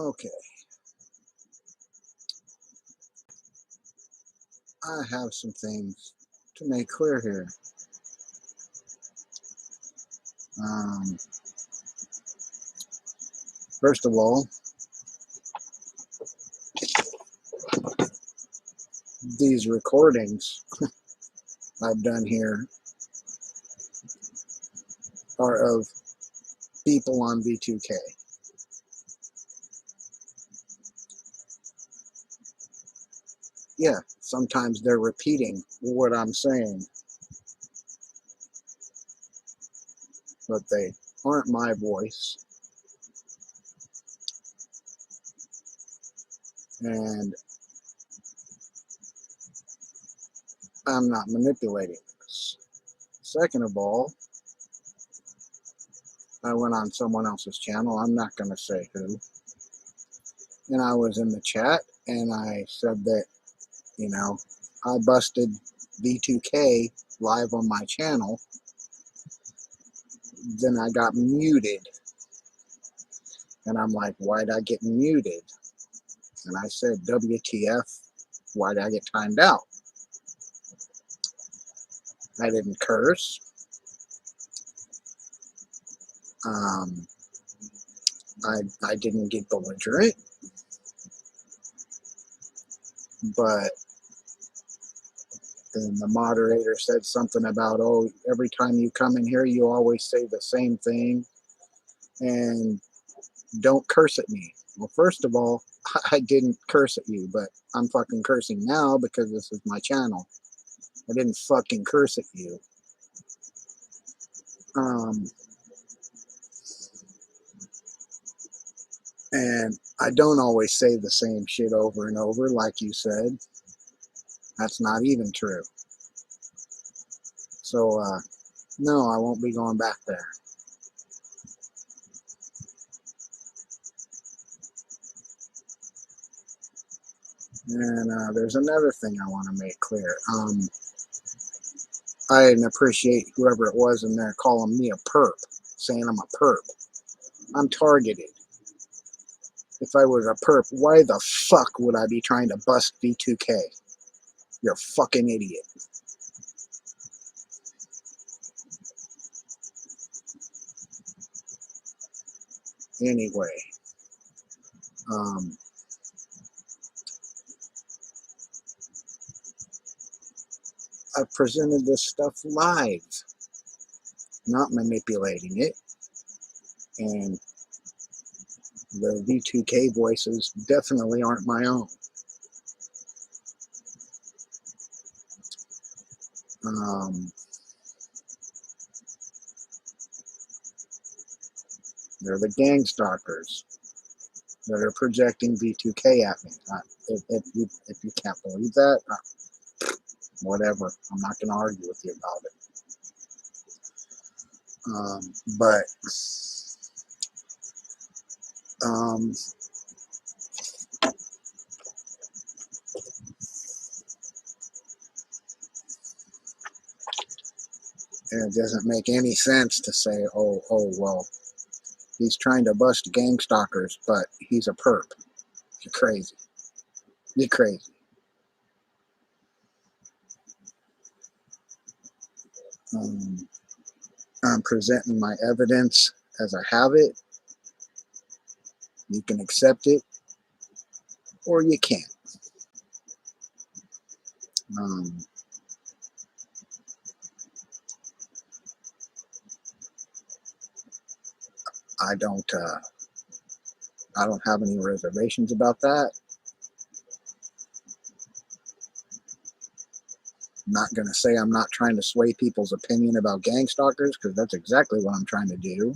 Okay, I have some things to make clear here. Um, First of all, these recordings I've done here are of people on V2K. Yeah, sometimes they're repeating what I'm saying, but they aren't my voice, and I'm not manipulating this. Second of all, I went on someone else's channel, I'm not going to say who, and I was in the chat, and I said that, I busted V2K live on my channel. Then I got muted, and I'm like, why'd I get muted? And I said, WTF, why'd I get timed out? I didn't curse. Um, I didn't get belligerent, but then the moderator said something about, oh, every time you come in here, you always say the same thing, and don't curse at me. Well, first of all, I didn't curse at you, but I'm fucking cursing now because this is my channel. I didn't fucking curse at you. And I don't always say the same shit over and over, like you said. That's not even true. So, no, I won't be going back there. And there's another thing I want to make clear. I didn't appreciate whoever it was in there calling me a perp, saying I'm a perp. I'm targeted. If I was a perp, why the fuck would I be trying to bust V2K? You're a fucking idiot. Anyway, I've presented this stuff live, not manipulating it. And the V2K voices definitely aren't my own. They're the gang stalkers that are projecting V2K at me. If you can't believe that, whatever. I'm not going to argue with you about it. But it doesn't make any sense to say, oh, well, he's trying to bust gang stalkers, but he's a perp. You're crazy. You're crazy. I'm presenting my evidence as I have it. You can accept it, or you can't. I don't have any reservations about that. I'm not going to say I'm not trying to sway people's opinion about gang stalkers, because that's exactly what I'm trying to do.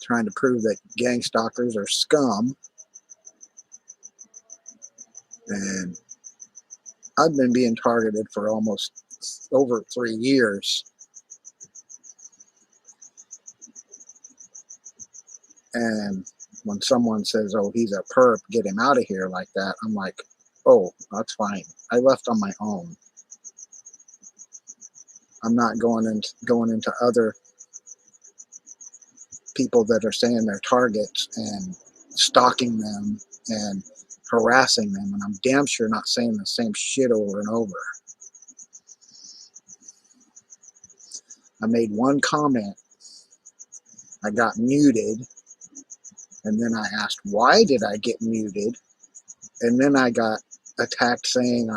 Trying to prove that gang stalkers are scum. And I've been being targeted for almost over 3 years. And when someone says, oh, he's a perp, get him out of here like that, I'm like, oh, that's fine. I left on my own. I'm not going into other people that are saying they're targets and stalking them and harassing them, and I'm damn sure not saying the same shit over and over. I made one comment, I got muted, and then I asked why did I get muted, and then I got attacked saying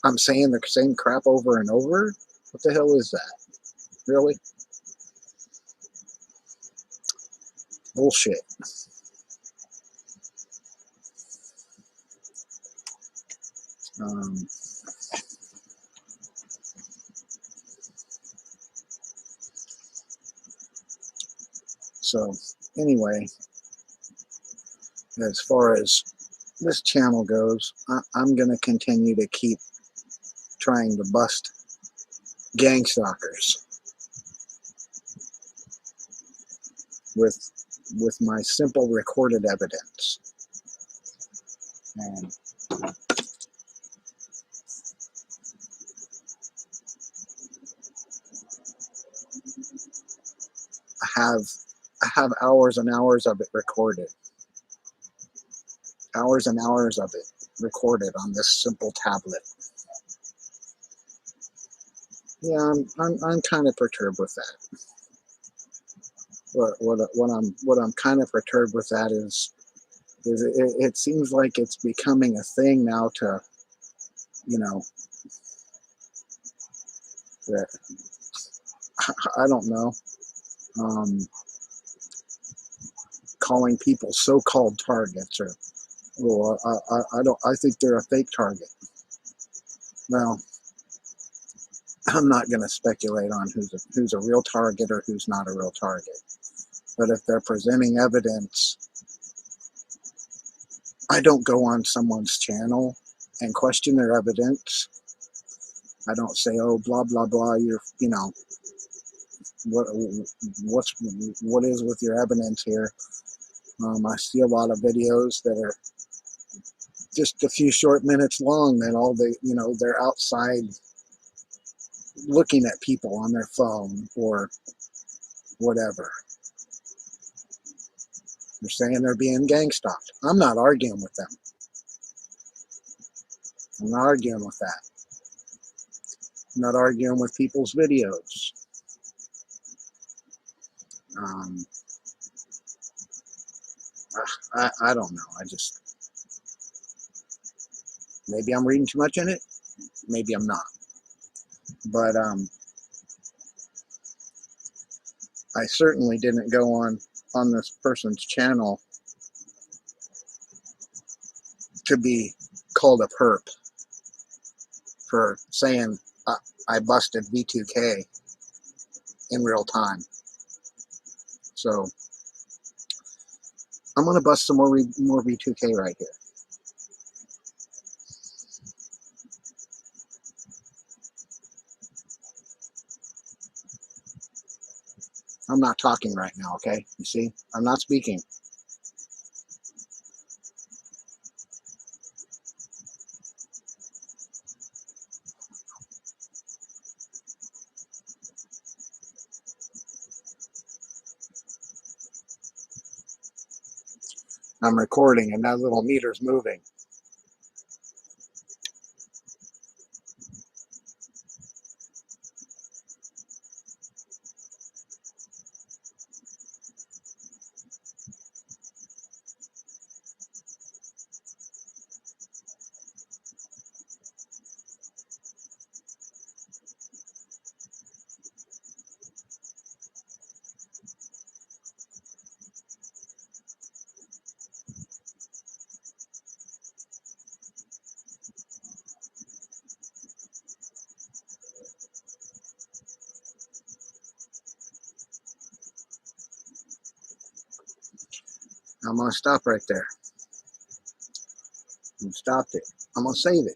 I'm saying the same crap over and over. What the hell is that? Really? Bullshit. Um, so anyway, as far as this channel goes, I'm going to continue to keep trying to bust gang stalkers with my simple recorded evidence. And I have hours and hours of it recorded. Hours and hours of it recorded on this simple tablet. Yeah, I'm kind of perturbed with that. What I'm kind of perturbed with that is it seems like it's becoming a thing now to, you know, that I don't know, calling people so-called targets, or well, I think they're a fake target. Well, I'm not going to speculate on who's a real target or who's not a real target. But if they're presenting evidence, I don't go on someone's channel and question their evidence. I don't say, oh, blah blah blah. You know, what is with your evidence here? I see a lot of videos that are just a few short minutes long that they're outside looking at people on their phone or whatever. They're saying they're being gang stalked. I'm not arguing with them. I'm not arguing with that. I'm not arguing with people's videos. Um, I don't know. Maybe I'm reading too much in it. Maybe I'm not. But I certainly didn't go on this person's channel to be called a perp for saying I busted V2K in real time. So I'm gonna bust some more V2K right here. I'm not talking right now, okay? You see, I'm not speaking. I'm recording, and that little meter's moving. I'm gonna stop right there. I stopped it. I'm gonna save it.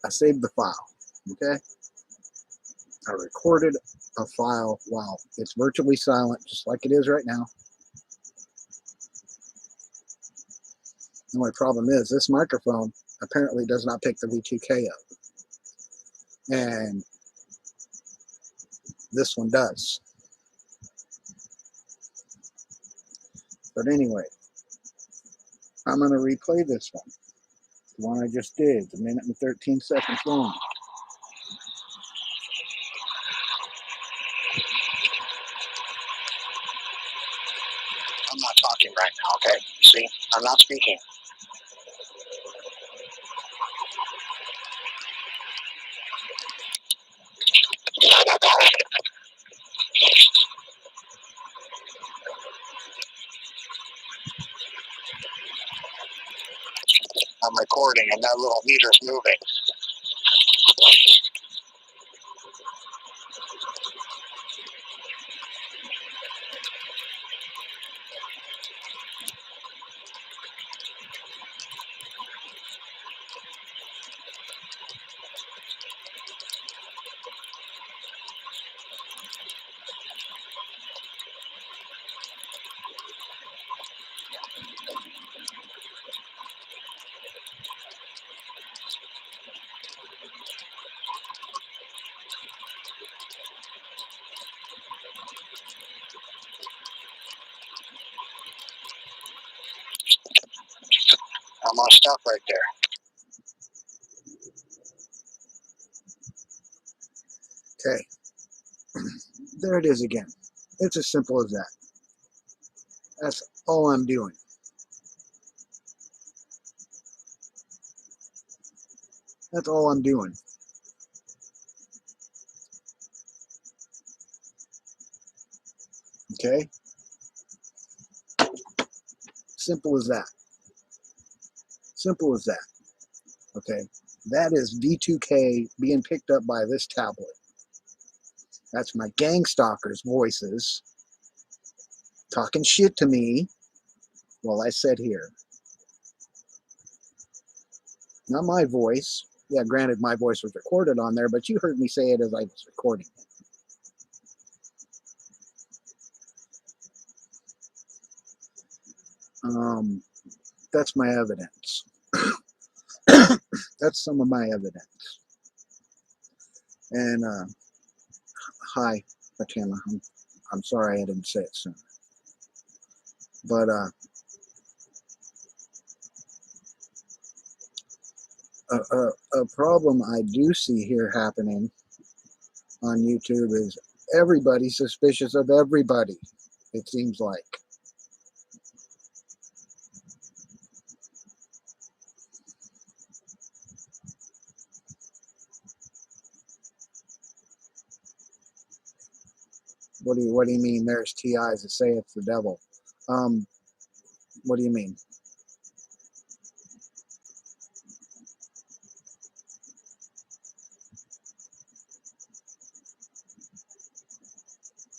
I saved the file. Okay. I recorded a file while it's virtually silent, just like it is right now. The only problem is this microphone apparently does not pick the V2K up, and this one does. But anyway, I'm going to replay this one. The one I just did, it's a minute and 13 seconds long. I'm not talking right now, okay? See, I'm not speaking. I'm recording and that little meter's moving. I'm gonna stop right there. Okay. There it is again. It's as simple as that. That's all I'm doing. That's all I'm doing. Okay? Simple as that. Simple as that. Okay? That is V2K being picked up by this tablet. That's my gang stalkers' voices talking shit to me while I sit here. Not my voice. Yeah, granted, my voice was recorded on there, but you heard me say it as I was recording it. That's my evidence. That's some of my evidence. And hi, Fatima. I'm sorry I didn't say it sooner. But a problem I do see here happening on YouTube is everybody's suspicious of everybody, it seems like. What do you mean there's TIs that say it's the devil? What do you mean?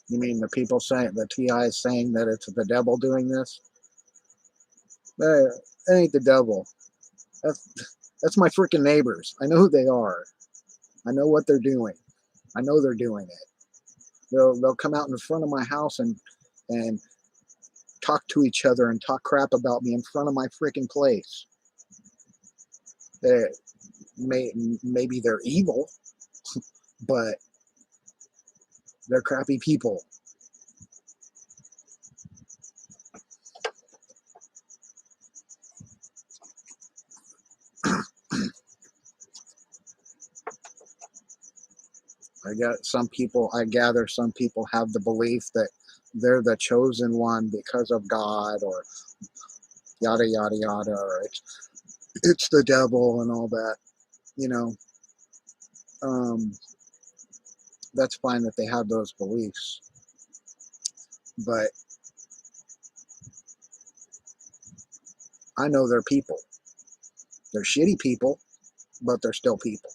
You mean the people saying, the TIs saying that it's the devil doing this? It ain't the devil. That's my freaking neighbors. I know who they are. I know what they're doing. I know they're doing it. They'll come out in front of my house and talk to each other and talk crap about me in front of my freaking place. Maybe they're evil, but they're crappy people. I gather some people have the belief that they're the chosen one because of God, or yada yada yada, or it's the devil and all that. You know, that's fine that they have those beliefs, but I know they're people. They're shitty people, but they're still people.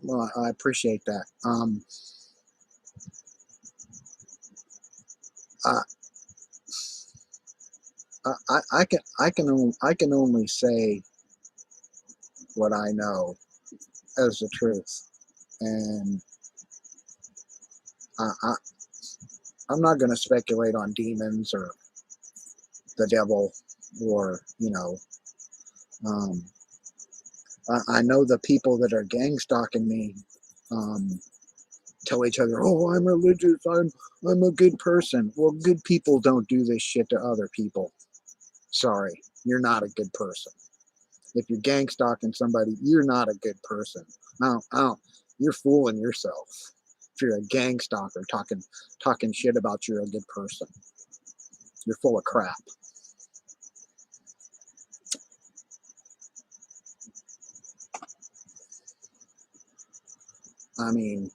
Well, I appreciate that. I, I can only say what I know as the truth, and I I'm not going to speculate on demons or the devil, or um, I know the people that are gang stalking me tell each other, oh, I'm religious, I'm a good person. Well, good people don't do this shit to other people. Sorry, you're not a good person. If you're gang stalking somebody, you're not a good person. You're fooling yourself. If you're a gang stalker talking shit about you're a good person, you're full of crap. I mean,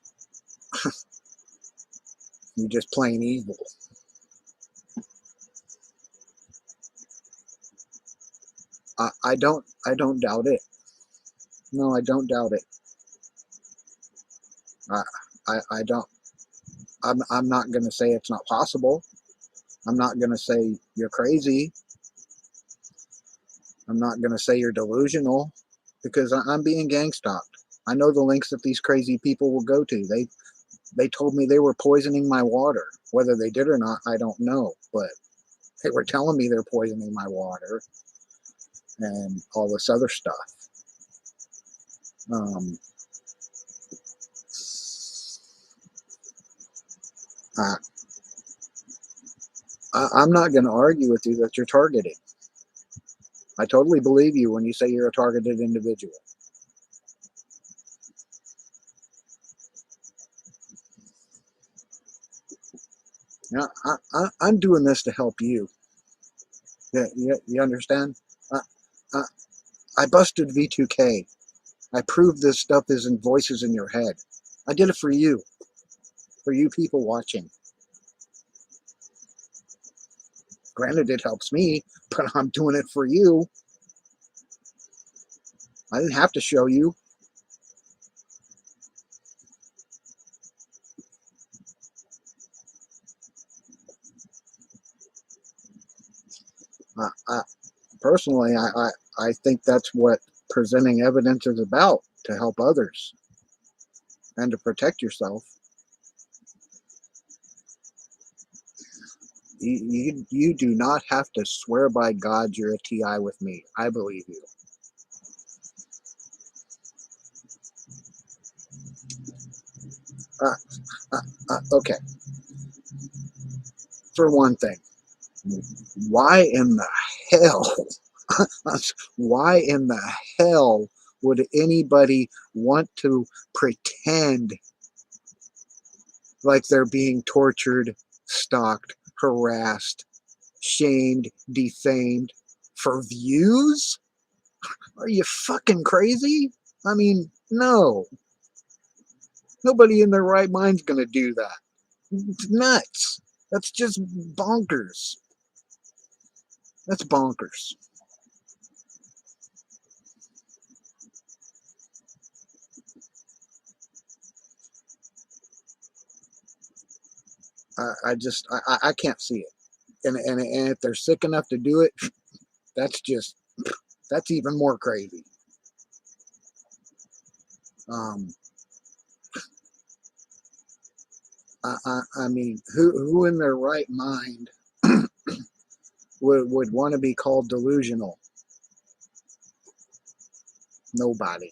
you're just plain evil. I don't doubt it. No, I don't doubt it. I I don't. I'm not going to say it's not possible. I'm not going to say you're crazy. I'm not going to say you're delusional, because I'm being gang stalked. I know the lengths that these crazy people will go to. They told me they were poisoning my water. Whether they did or not, I don't know. But they were telling me they're poisoning my water and all this other stuff. Um, I, I'm not going to argue with you that you're targeted. I totally believe you when you say you're a targeted individual. Now, I'm doing this to help you. You understand? I, I, I busted V2K. I proved this stuff isn't voices in your head. I did it for you people watching. Granted, it helps me, but I'm doing it for you. I didn't have to show you. I personally, I think that's what presenting evidence is about, to help others and to protect yourself. You do not have to swear by God you're a TI with me. I believe you. Uh, okay, for one thing, why in the hell, why in the hell would anybody want to pretend like they're being tortured, stalked, harassed, shamed, defamed for views? Are you fucking crazy? I mean, no. Nobody in their right mind's gonna do that. It's nuts. That's just bonkers. That's bonkers. I can't see it. And if they're sick enough to do it, that's just, that's even more crazy. Um, I mean, who in their right mind would want to be called delusional? Nobody.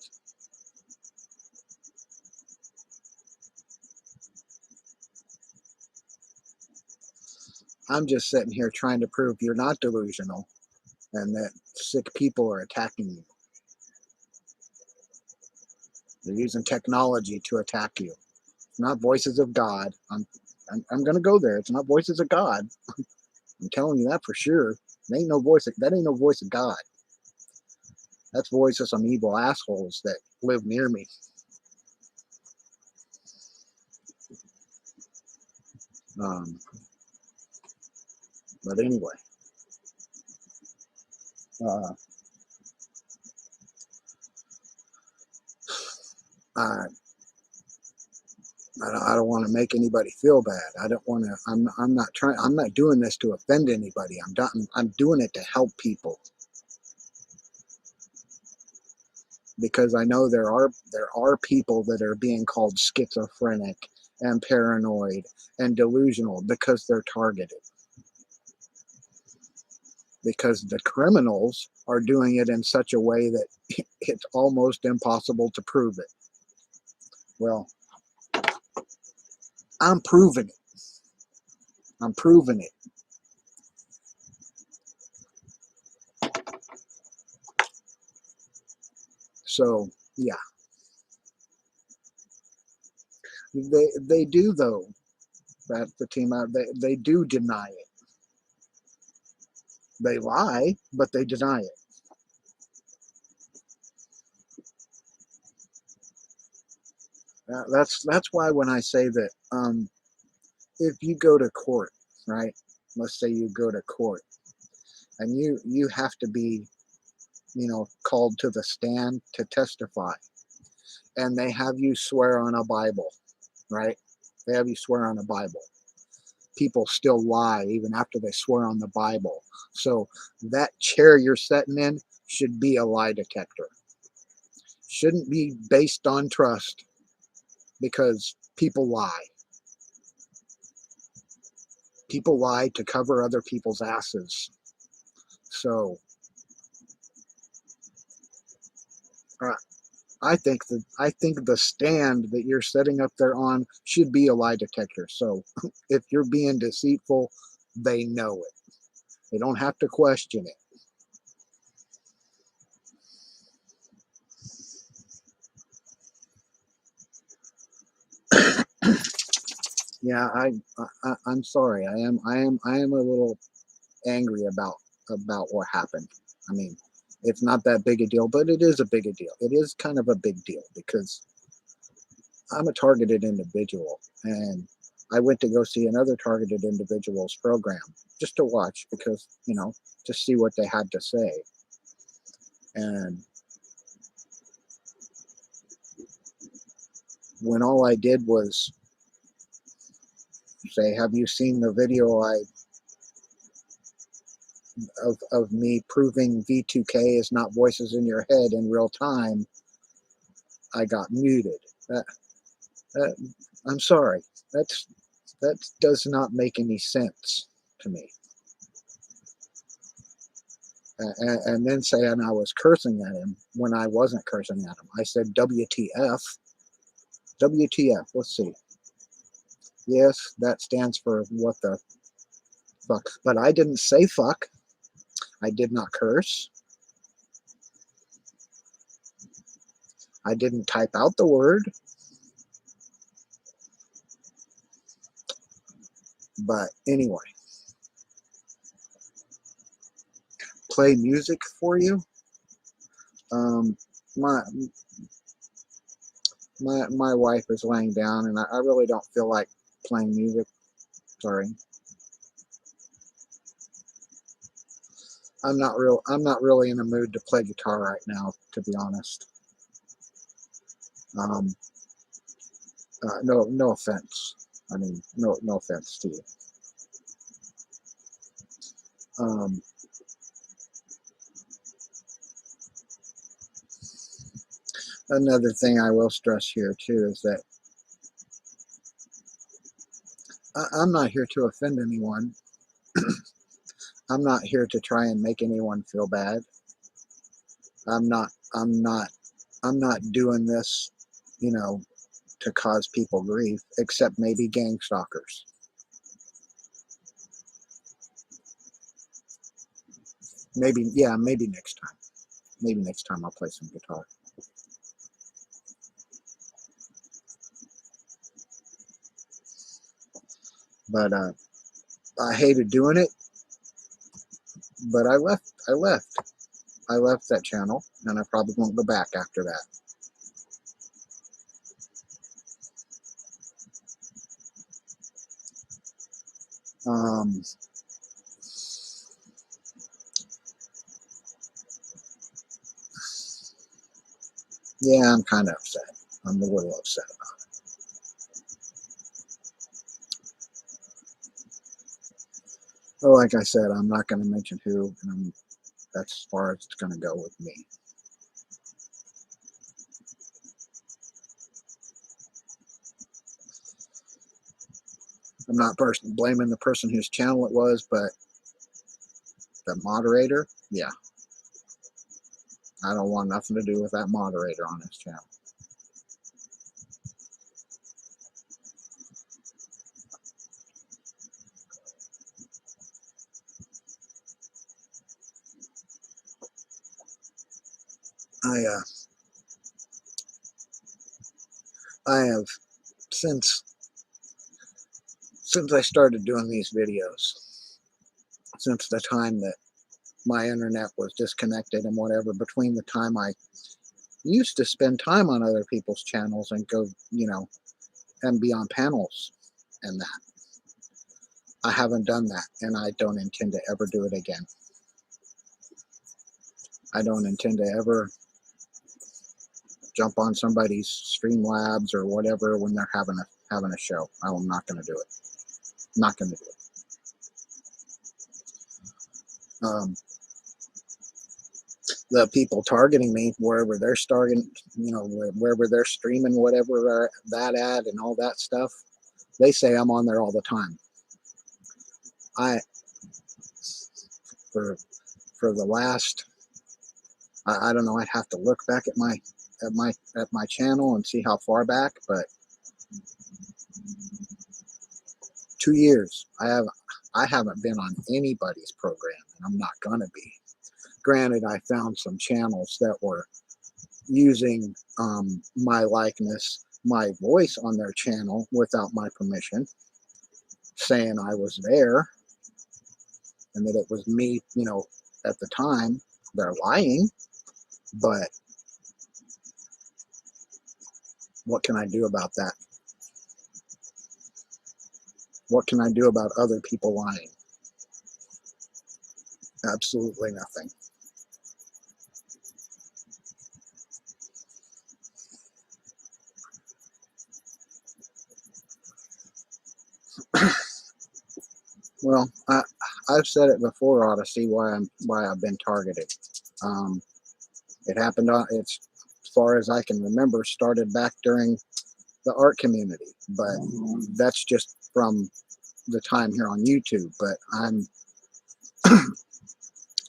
I'm just sitting here trying to prove you're not delusional and that sick people are attacking you. They're using technology to attack you. It's not voices of God. I'm going to go there. It's not voices of God. I'm telling you that for sure. It ain't no voice. That ain't no voice of God. That's voice of some evil assholes that live near me. Um, but anyway, uh, I I don't want to make anybody feel bad. I don't want to. I'm not trying. I'm not doing this to offend anybody. I'm doing it to help people, because I know there are people that are being called schizophrenic and paranoid and delusional because they're targeted. Because the criminals are doing it in such a way that it's almost impossible to prove it. Well, I'm proving it. I'm proving it. So yeah, they do though. That the team out they do deny it. They lie, but they deny it. That's why when I say that, if you go to court, right? Let's say you go to court, and you have to be, called to the stand to testify, and they have you swear on a Bible, right? They have you swear on a Bible. People still lie even after they swear on the Bible. So that chair you're sitting in should be a lie detector. Shouldn't be based on trust, because people lie. People lie to cover other people's asses. So uh, I think the stand that you're setting up there on should be a lie detector. So if you're being deceitful, they know it. They don't have to question it. Yeah, I'm sorry. I am a little angry about what happened. I mean, it's not that big a deal, but it is a big a deal. It is kind of a big deal because I'm a targeted individual, and I went to go see another targeted individuals program just to watch, because to see what they had to say. And when all I did was say, "Have you seen the video of me proving V2K is not voices in your head in real time?" I got muted. That, that, I'm sorry. That does not make any sense to me. And then saying I was cursing at him when I wasn't cursing at him. I said WTF. WTF. Let's see. Yes, that stands for what the fuck. But I didn't say fuck. I did not curse. I didn't type out the word. But anyway, play music for you. Um, my my wife is laying down, and I really don't feel like playing music. Sorry. I'm not really in a mood to play guitar right now, to be honest. Um, no offense. I mean, no offense to you. Um, Another thing I will stress here too is that I'm not here to offend anyone. I'm not here to try and make anyone feel bad. I'm not. I'm not. I'm not doing this, you know, to cause people grief, except maybe gang stalkers. Maybe, yeah, maybe next time. Maybe next time I'll play some guitar. But I hated doing it. But I left. I left that channel, and I probably won't go back after that. Um, yeah, I'm kind of upset. I'm a little upset about it. But like I said, I'm not going to mention who, and that's as far as it's going to go with me. I'm not blaming the person whose channel it was, but the moderator, yeah, I don't want nothing to do with that moderator on his channel. I I have since I started doing these videos, since the time that my internet was disconnected and whatever, between the time I used to spend time on other people's channels and go, and be on panels and that. I haven't done that, and I don't intend to ever do it again. I don't intend to ever jump on somebody's Streamlabs or whatever when they're having a show. I'm not going to do it. Not going to do it. The people targeting me wherever they're starting, wherever they're streaming, whatever that at and all that stuff, they say I'm on there all the time. For the last, I don't know, I'd have to look back at my channel and see how far back, but 2 years I haven't been on anybody's program, and I'm not gonna be. Granted, I found some channels that were using my likeness, my voice on their channel without my permission, saying I was there and that it was me, at the time. They're lying, but what can I do about that? What can I do about other people lying? Absolutely nothing. Well, I've said it before, Odyssey, why I've been targeted. It happened it's, as far as I can remember, started back during the art community, but that's just from the time here on YouTube. But I'm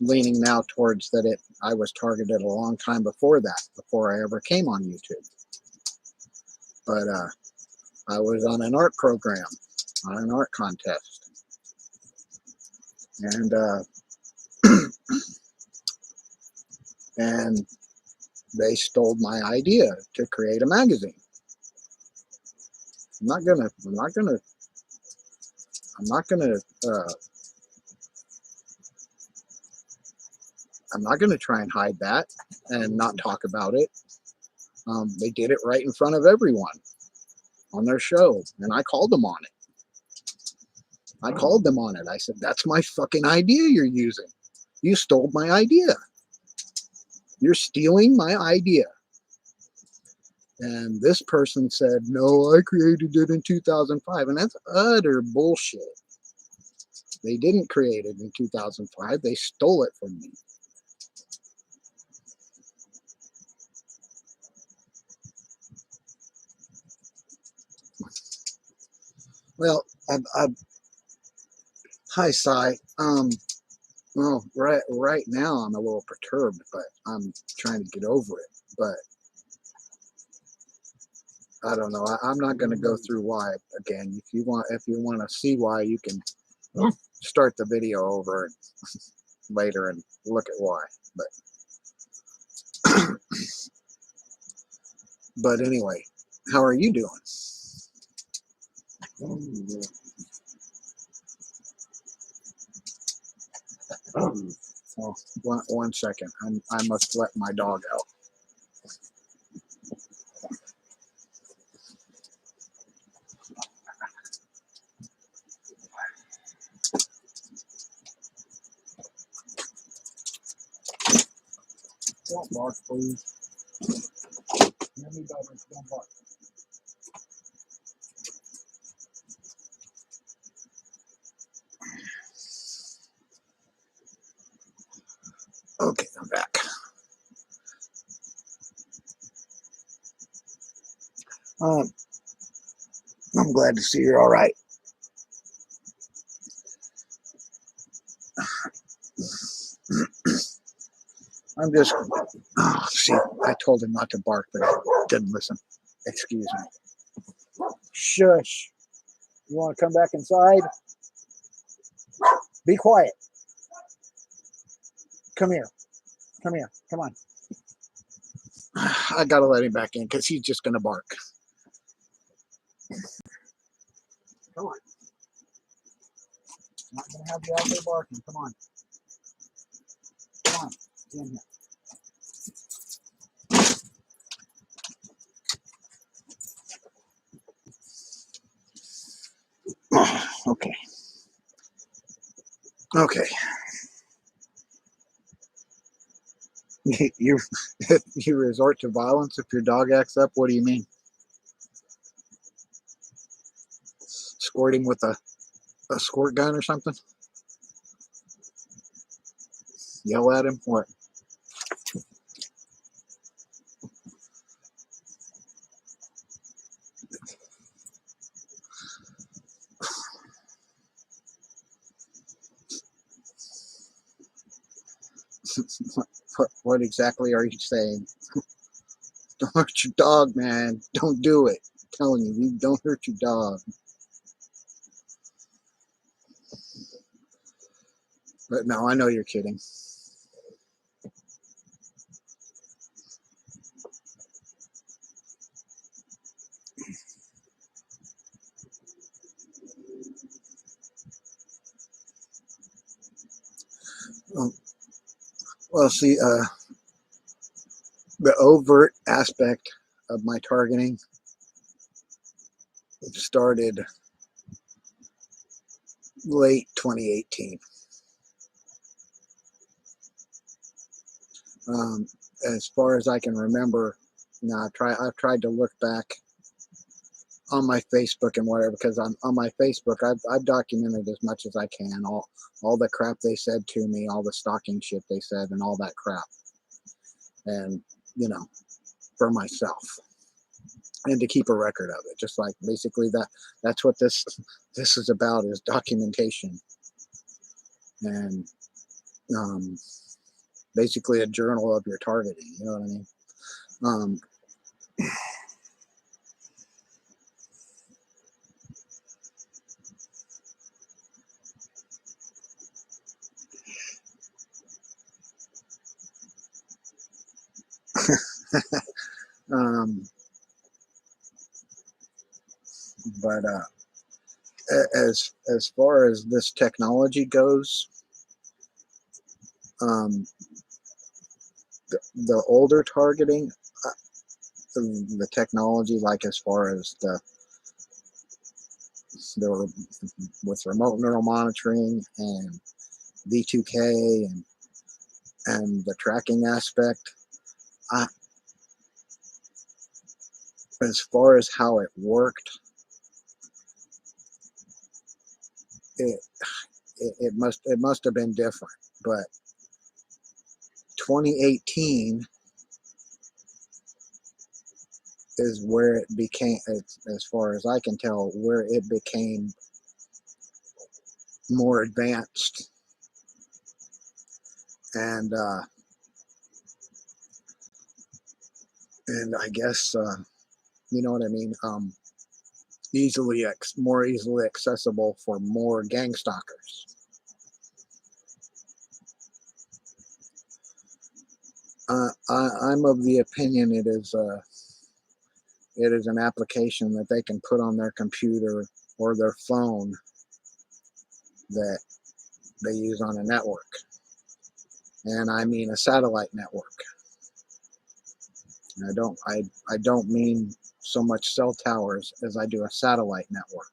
leaning now towards that I was targeted a long time before that, before I ever came on YouTube. But I was on an art program, on an art contest, and and they stole my idea to create a magazine. I'm not gonna try and hide that and not talk about it. They did it right in front of everyone on their show, and I called them on it. I called them on it. I said, "That's my fucking idea you're using. You stole my idea. You're stealing my idea." And this person said, "No, I created it in 2005. And that's utter bullshit. They didn't create it in 2005. They stole it from me. Well, hi, Cy. Well, right now I'm a little perturbed, but I'm trying to get over it. But I don't know. I'm not going to go through why again. If you want to see why, you can start the video over later and look at why. But anyway, how are you doing? Oh, one second. I must let my dog out. Don't bark, please. Don't bark. Okay, I'm back. I'm glad to see you're all right. I'm just, see, I told him not to bark, but he didn't listen. Excuse me. Shush. You want to come back inside? Be quiet. Come here. Come here. Come on. I gotta let him back in because he's just gonna bark. Come on. I'm not gonna have you out there barking. Come on. Come on. Get in here. Okay. Okay. You you resort to violence if your dog acts up. What do you mean? Squirt him with a squirt gun or something? Yell at him? What? What exactly are you saying? Don't hurt your dog, man. Don't do it. I'm telling you, you don't hurt your dog. But no, I know you're kidding. Um, well, see, the overt aspect of my targeting started late 2018. Um, as far as I can remember, now I've tried to look back on my Facebook and whatever, because on my Facebook I've documented as much as I can, all the crap they said to me, all the stalking shit they said, and all that crap, and you know, for myself, and to keep a record of it, just like basically that's what this is about, is documentation, and um, basically a journal of your targeting. You know what I mean? Um, um, but as far as this technology goes, um, the older targeting, uh, the technology, like as far as the with remote neural monitoring and V2K and the tracking aspect, I, as far as how it worked, it, it must have been different. But 2018 is where it became, as far as I can tell, where it became more advanced, and I guess you know what I mean. More easily accessible for more gang stalkers. I'm of the opinion it is an application that they can put on their computer or their phone that they use on a network, and I mean a satellite network. I don't mean so much cell towers as I do a satellite network.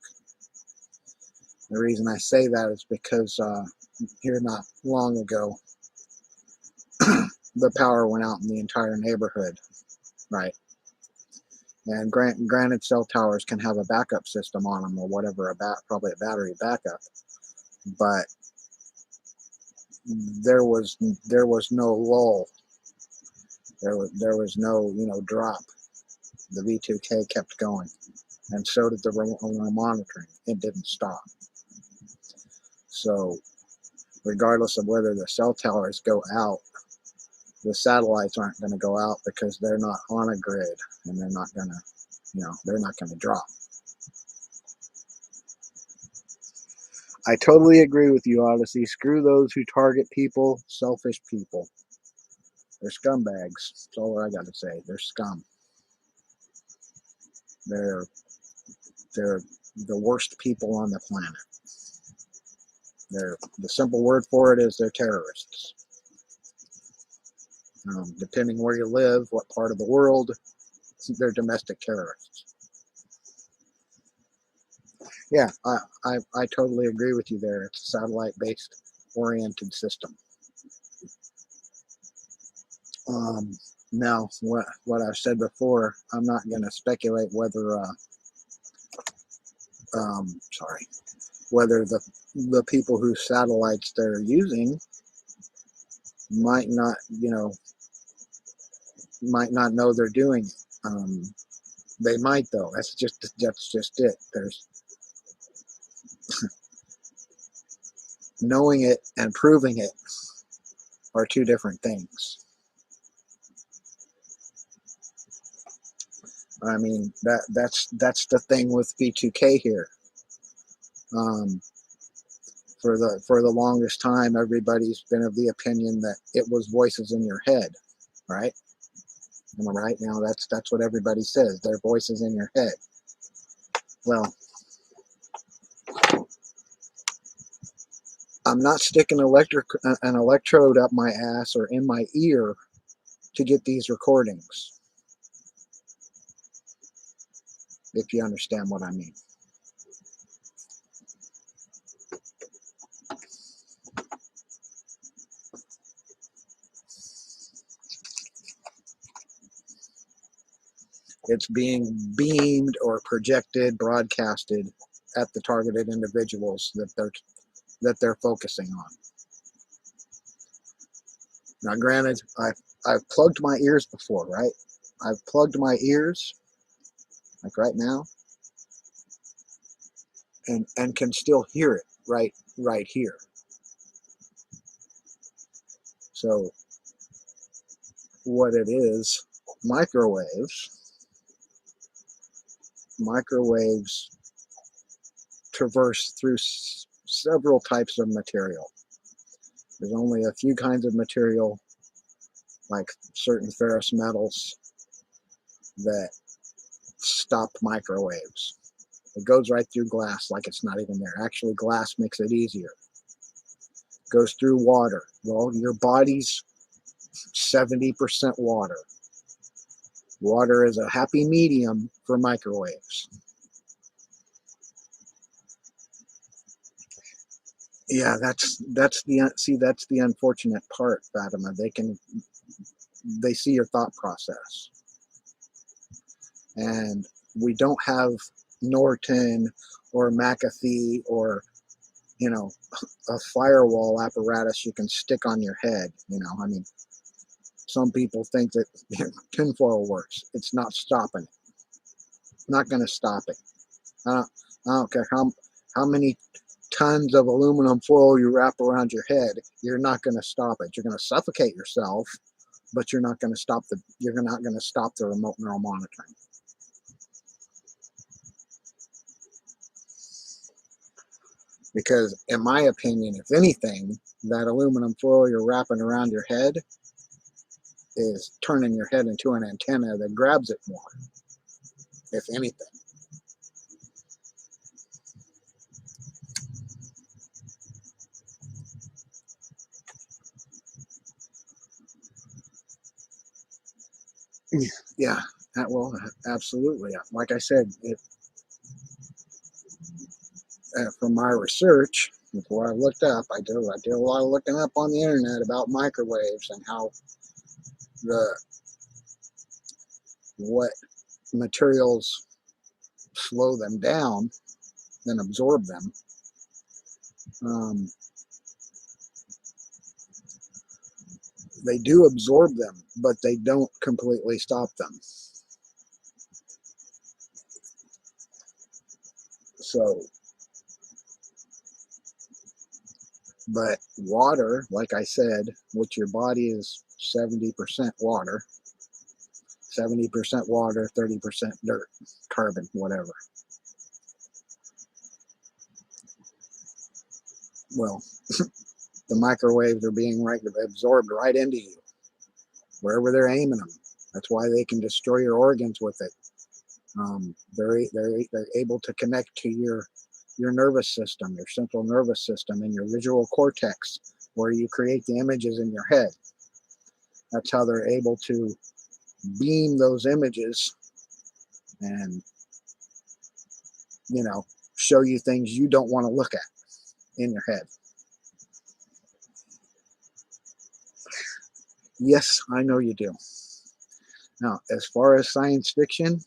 The reason I say that is because here not long ago, the power went out in the entire neighborhood, right? And granted, cell towers can have a backup system on them or whatever, probably a battery backup, but there was no lull. There was no, you know, drop. The V2K kept going, and so did the remote monitoring. It didn't stop. So regardless of whether the cell towers go out, the satellites aren't going to go out because they're not on a grid, and they're not going to, you know, they're not going to drop. I totally agree with you, Odyssey. Screw those who target people, selfish people. They're scumbags. That's all I got to say. They're scum. They're they're the worst people on the planet. The simple word for it is they're terrorists. Depending where you live, what part of the world, they're domestic terrorists. Yeah, I totally agree with you there. It's a satellite-based oriented system. Now, what I've said before, I'm not going to speculate whether, whether the people whose satellites they're using might not, might not know they're doing it. They might though. That's just it. There's knowing it and proving it are two different things. I mean that's the thing with V2K here. For the longest time, everybody's been of the opinion that it was voices in your head, right? Am I right? Now that's what everybody says. They're voices in your head. Well, I'm not sticking an electrode up my ass or in my ear to get these recordings, if you understand what I mean. It's being beamed or projected, broadcasted at the targeted individuals that they're focusing on. Now, granted, I've plugged my ears before, right? I've plugged my ears, like right now, and can still hear it right here. So what it is, microwaves traverse through several types of material. There's only a few kinds of material, like certain ferrous metals, that stop microwaves. It goes right through glass like it's not even there. Actually, glass makes it easier. It goes through water. Well, your body's 70% water. Water is a happy medium for microwaves. Yeah, that's the unfortunate part, Fatima. They see your thought process, and we don't have Norton or McAfee or a firewall apparatus you can stick on your head. I mean, some people think that tinfoil works. It's not stopping it. Not going to stop it. I don't care how many tons of aluminum foil you wrap around your head. You're not going to stop it. You're going to suffocate yourself, but you're not going to stop the remote neural monitoring. Because in my opinion, if anything, that aluminum foil you're wrapping around your head is turning your head into an antenna that grabs it more, if anything. Yeah, well, absolutely. Like I said, from my research, before I looked up, I did a lot of looking up on the internet about microwaves and how what materials slow them down and absorb them. They do absorb them, but they don't completely stop them. So, but water, like I said, which your body is 70% water, 70% water, 30% dirt, carbon, whatever. Well, the microwaves are being absorbed right into you. wherever they're aiming them. That's why they can destroy your organs with it. They're able to connect to your nervous system, your central nervous system, and your visual cortex, where you create the images in your head. That's how they're able to beam those images and, show you things you don't want to look at in your head. Yes, I know you do. Now, as far as science fiction,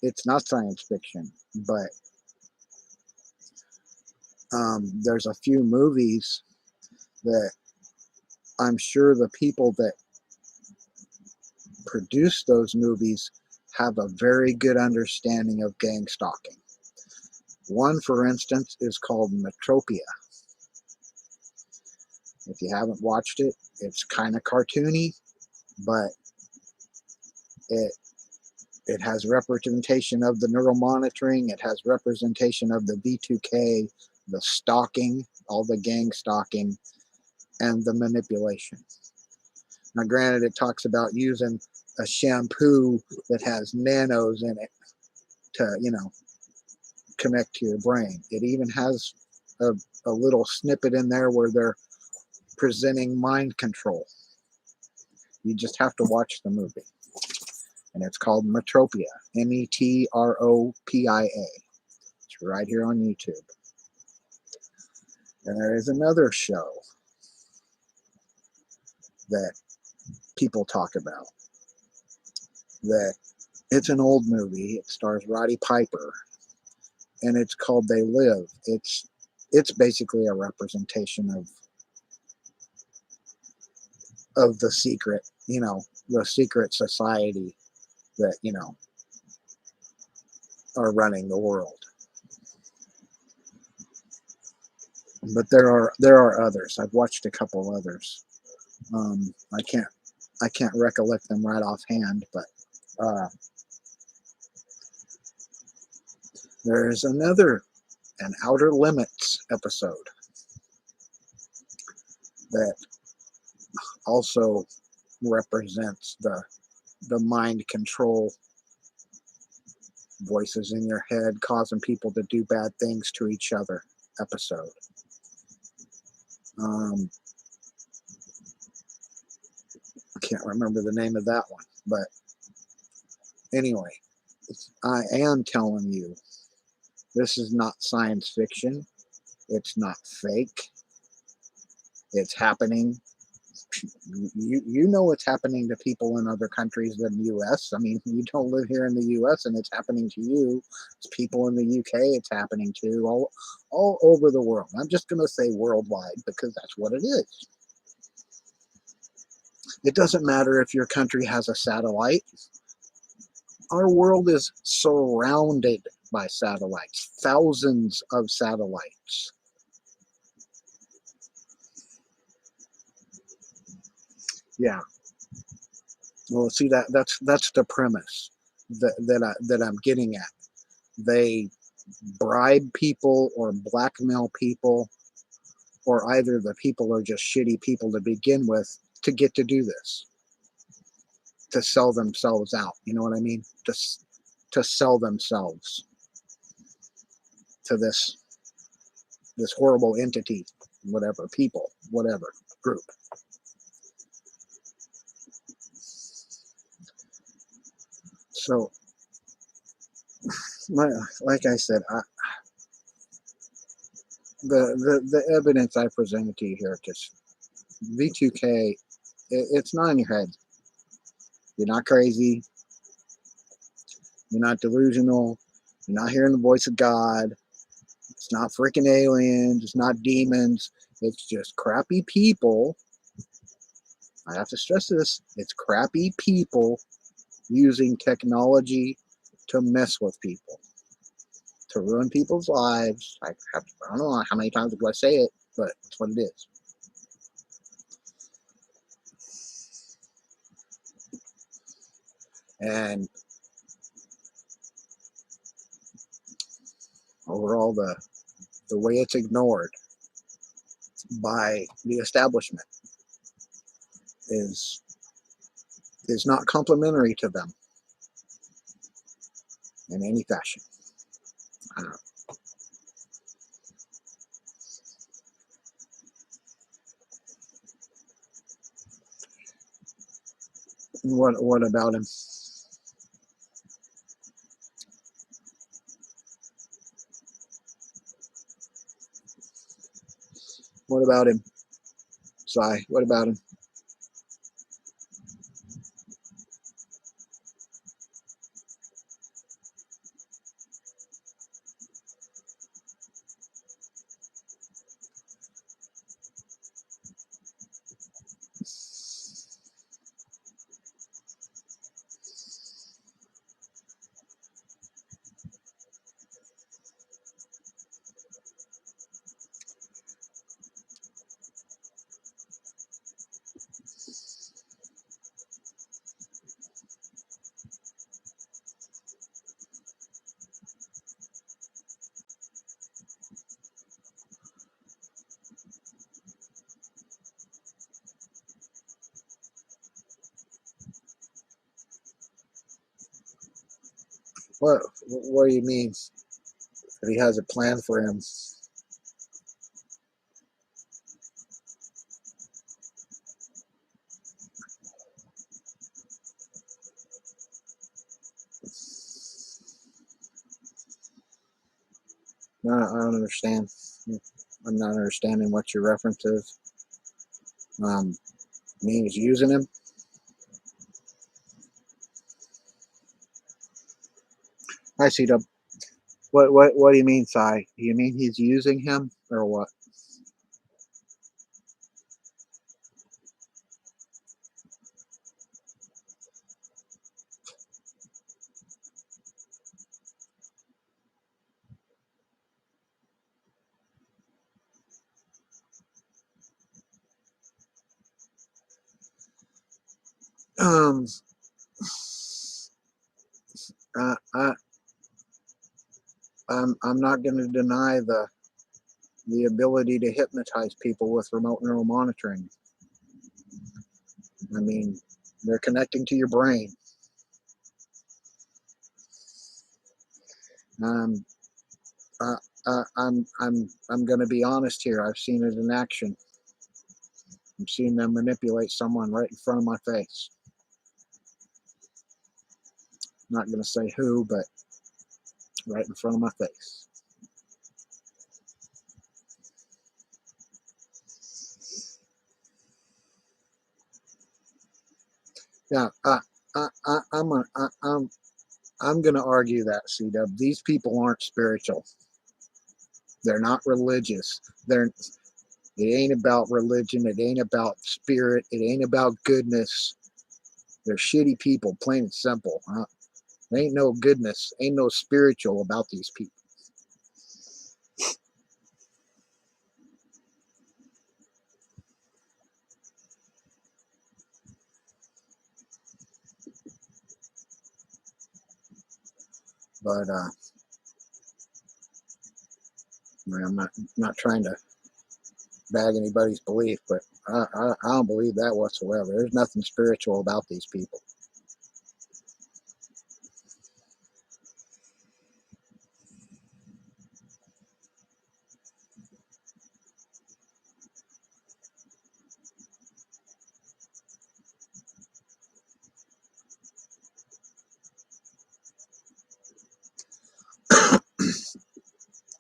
it's not science fiction, but there's a few movies that I'm sure the people that produce those movies have a very good understanding of gang stalking. One, for instance, is called Metropia. If you haven't watched it, it's kind of cartoony, but it it has representation of the neural monitoring. It has representation of the V2K, the stalking, all the gang stalking, and the manipulation. Now, granted, it talks about using a shampoo that has nanos in it to, connect to your brain. It even has a little snippet in there where they're presenting mind control. You just have to watch the movie. And it's called Metropia, Metropia. It's right here on YouTube. And there is another show that people talk about. That it's an old movie. It stars Roddy Piper, and it's called They Live. It's basically a representation of the secret, the secret society that are running the world. But there are others. I've watched a couple others. I can't recollect them right offhand, but there's an Outer Limits episode that also represents the mind control, voices in your head causing people to do bad things to each other episode. I can't remember the name of that one, but anyway, I am telling you, this is not science fiction. It's not fake. It's happening. You know what's happening to people in other countries than the U.S. I mean, you don't live here in the U.S. and it's happening to you. It's people in the U.K. it's happening to, all over the world. I'm just going to say worldwide because that's what it is. It doesn't matter if your country has a satellite. Our world is surrounded by satellites, thousands of satellites. Yeah. Well, see that's the premise that I'm getting at. They bribe people or blackmail people, or either the people are just shitty people to begin with to get to do this, to sell themselves out. You know what I mean? To sell themselves to this horrible entity, whatever, people, whatever, group. So, like I said, the evidence I presented to you here, just V2K, it's not in your head. You're not crazy. You're not delusional. You're not hearing the voice of God. It's not freaking aliens. It's not demons. It's just crappy people. I have to stress this. It's crappy people using technology to mess with people, to ruin people's lives. I don't know how many times do I say it, but it's what it is. And overall, the way it's ignored by the establishment is is not complimentary to them in any fashion. Uh, what about him? What about him? Sai, what about him? What do you mean that he has a plan for him? No, I don't understand. I'm not understanding what your reference is. Mean he's using him? I see them. What do you mean, Sai? Do you mean he's using him or what? Um, uh, I, I'm not going to deny the ability to hypnotize people with remote neural monitoring. I mean, they're connecting to your brain. Um, uh, I'm going to be honest here. I've seen it in action. I've seen them manipulate someone right in front of my face. Not going to say who, but right in front of my face. Yeah, I'm a, I'm going to argue that, CW. These people aren't spiritual. They're not religious. It ain't about religion. It ain't about spirit. It ain't about goodness. They're shitty people, plain and simple. There ain't no goodness, ain't no spiritual about these people. But I'm not trying to bag anybody's belief, but I don't believe that whatsoever. There's nothing spiritual about these people.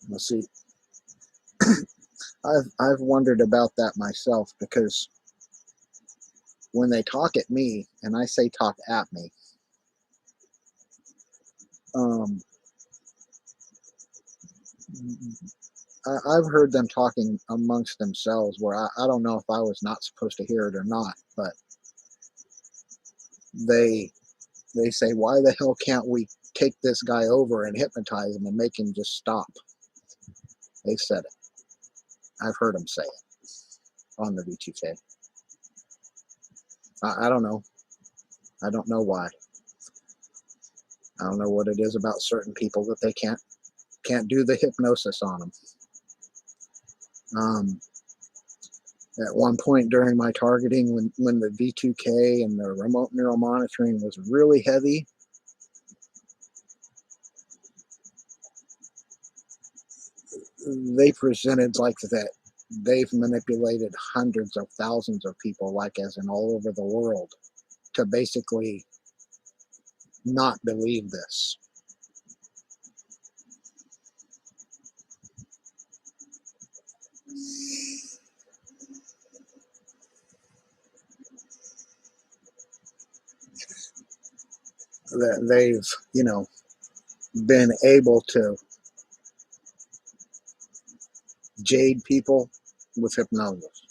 Let's see. I've wondered about that myself because when they talk at me, and I say talk at me, um, I've heard them talking amongst themselves where I don't know if I was not supposed to hear it or not, but they they say, why the hell can't we take this guy over and hypnotize him and make him just stop? They said it. I've heard them say it on the V2K. I don't know. I don't know why. I don't know what it is about certain people that they can't do the hypnosis on them. Um, At one point during my targeting, when the V2K and the remote neural monitoring was really heavy, they presented like that they've manipulated hundreds of thousands of people, like as in all over the world, to basically not believe this. That they've, been able to jade people with hypnosis.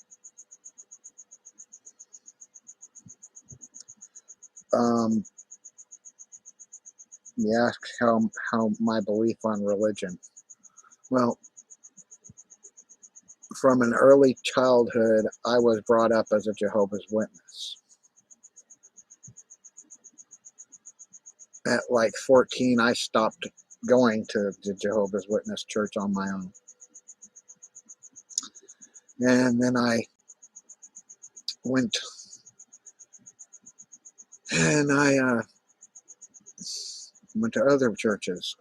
Um, you ask how my belief on religion. Well, from an early childhood, I was brought up as a Jehovah's Witness. At like 14, I stopped going to the Jehovah's Witness church on my own. And then I went and I went to other churches,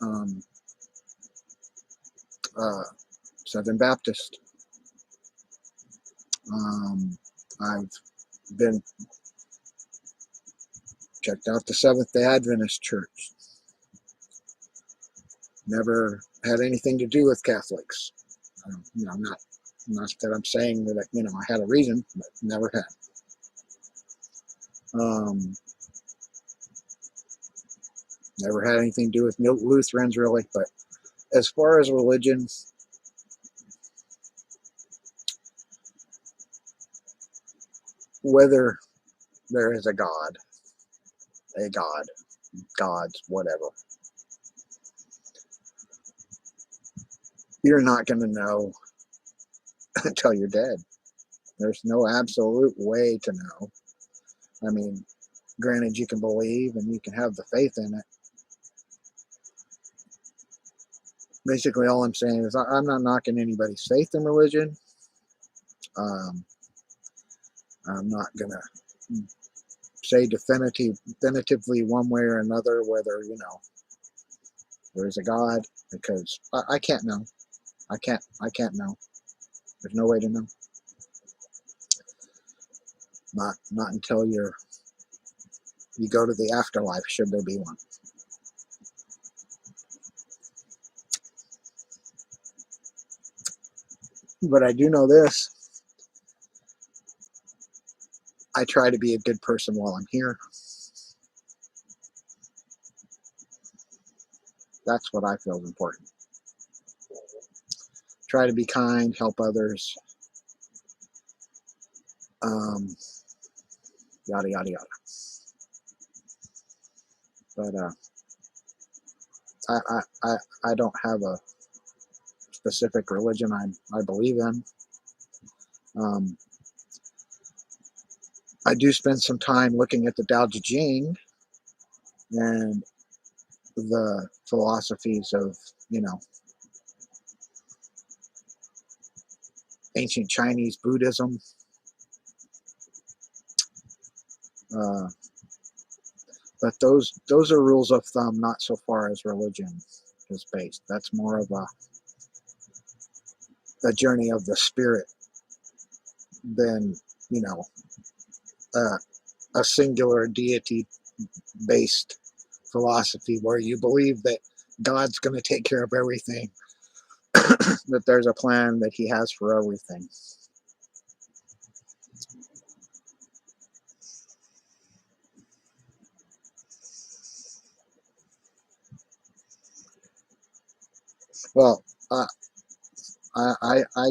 uh, Southern Baptist. I've been checked out the Seventh-day Adventist Church. Never had anything to do with Catholics. Not that I'm saying that I had a reason, but never had. Never had anything to do with Lutherans really. But as far as religion, whether there is a God, gods, whatever, you're not going to know until you're dead. There's no absolute way to know. I mean, granted, you can believe and you can have the faith in it. Basically, all I'm saying is I'm not knocking anybody's faith in religion. I'm not going to say definitively one way or another whether, there's a God, because I can't know. I can't know. There's no way to know. Not until you go to the afterlife, should there be one. But I do know this. I try to be a good person while I'm here. That's what I feel is important. Try to be kind, help others, yada yada yada. But I don't have a specific religion I believe in. I do spend some time looking at the Tao Te Ching and the philosophies of, ancient Chinese Buddhism. But those are rules of thumb, not so far as religion is based. That's more of a journey of the spirit than, a singular deity based philosophy where you believe that God's going to take care of everything, that there's a plan that he has for everything. Well, I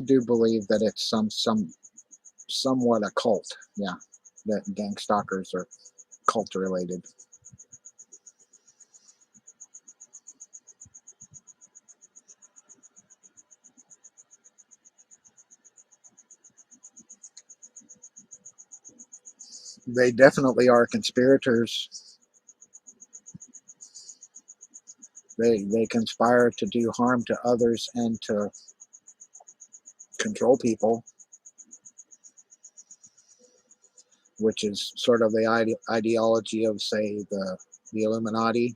do believe that it's somewhat a cult. Yeah, that gang stalkers are cult related. They definitely are conspirators. They conspire to do harm to others and to control people. which is sort of the ideology of, say, the Illuminati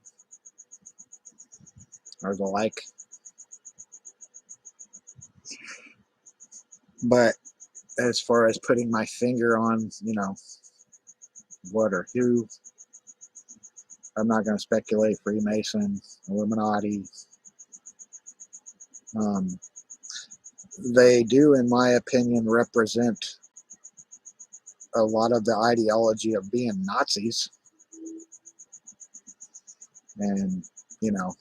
or the like. But as far as putting my finger on, what or who, I'm not going to speculate. Freemason, Illuminati. Um, they do, in my opinion, represent a lot of the ideology of being Nazis, and you know,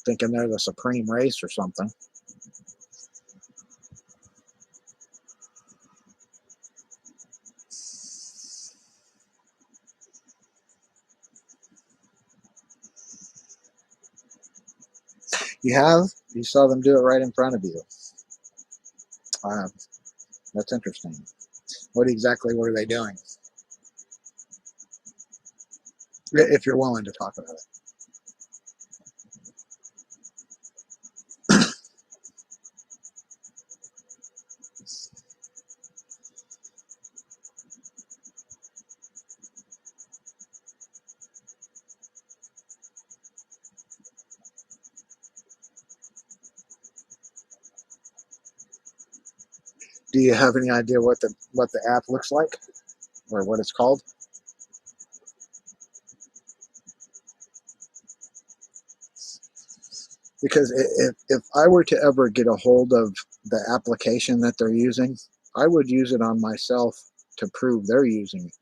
thinking they're the supreme race or something. You saw them do it right in front of you. Uh, that's interesting. What exactly were they doing? If you're willing to talk about it. Do you have any idea what the app looks like, or what it's called? Because if I were to ever get a hold of the application that they're using, I would use it on myself to prove they're using it,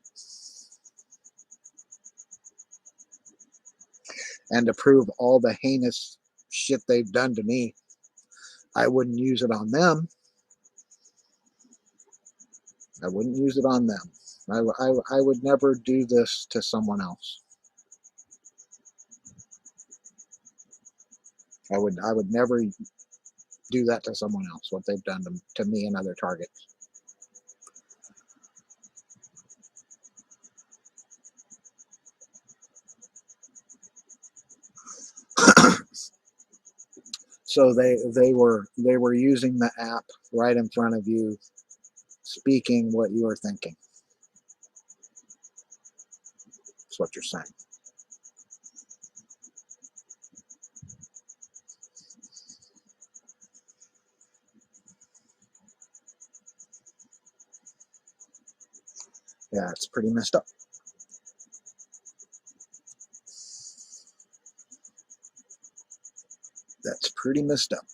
and to prove all the heinous shit they've done to me. I wouldn't use it on them. I wouldn't use it on them. I would never do this to someone else. I would never do that to someone else, what they've done to me and other targets. So they were using the app right in front of you, speaking what you were thinking. That's what you're saying. Yeah, it's pretty messed up. That's pretty messed up.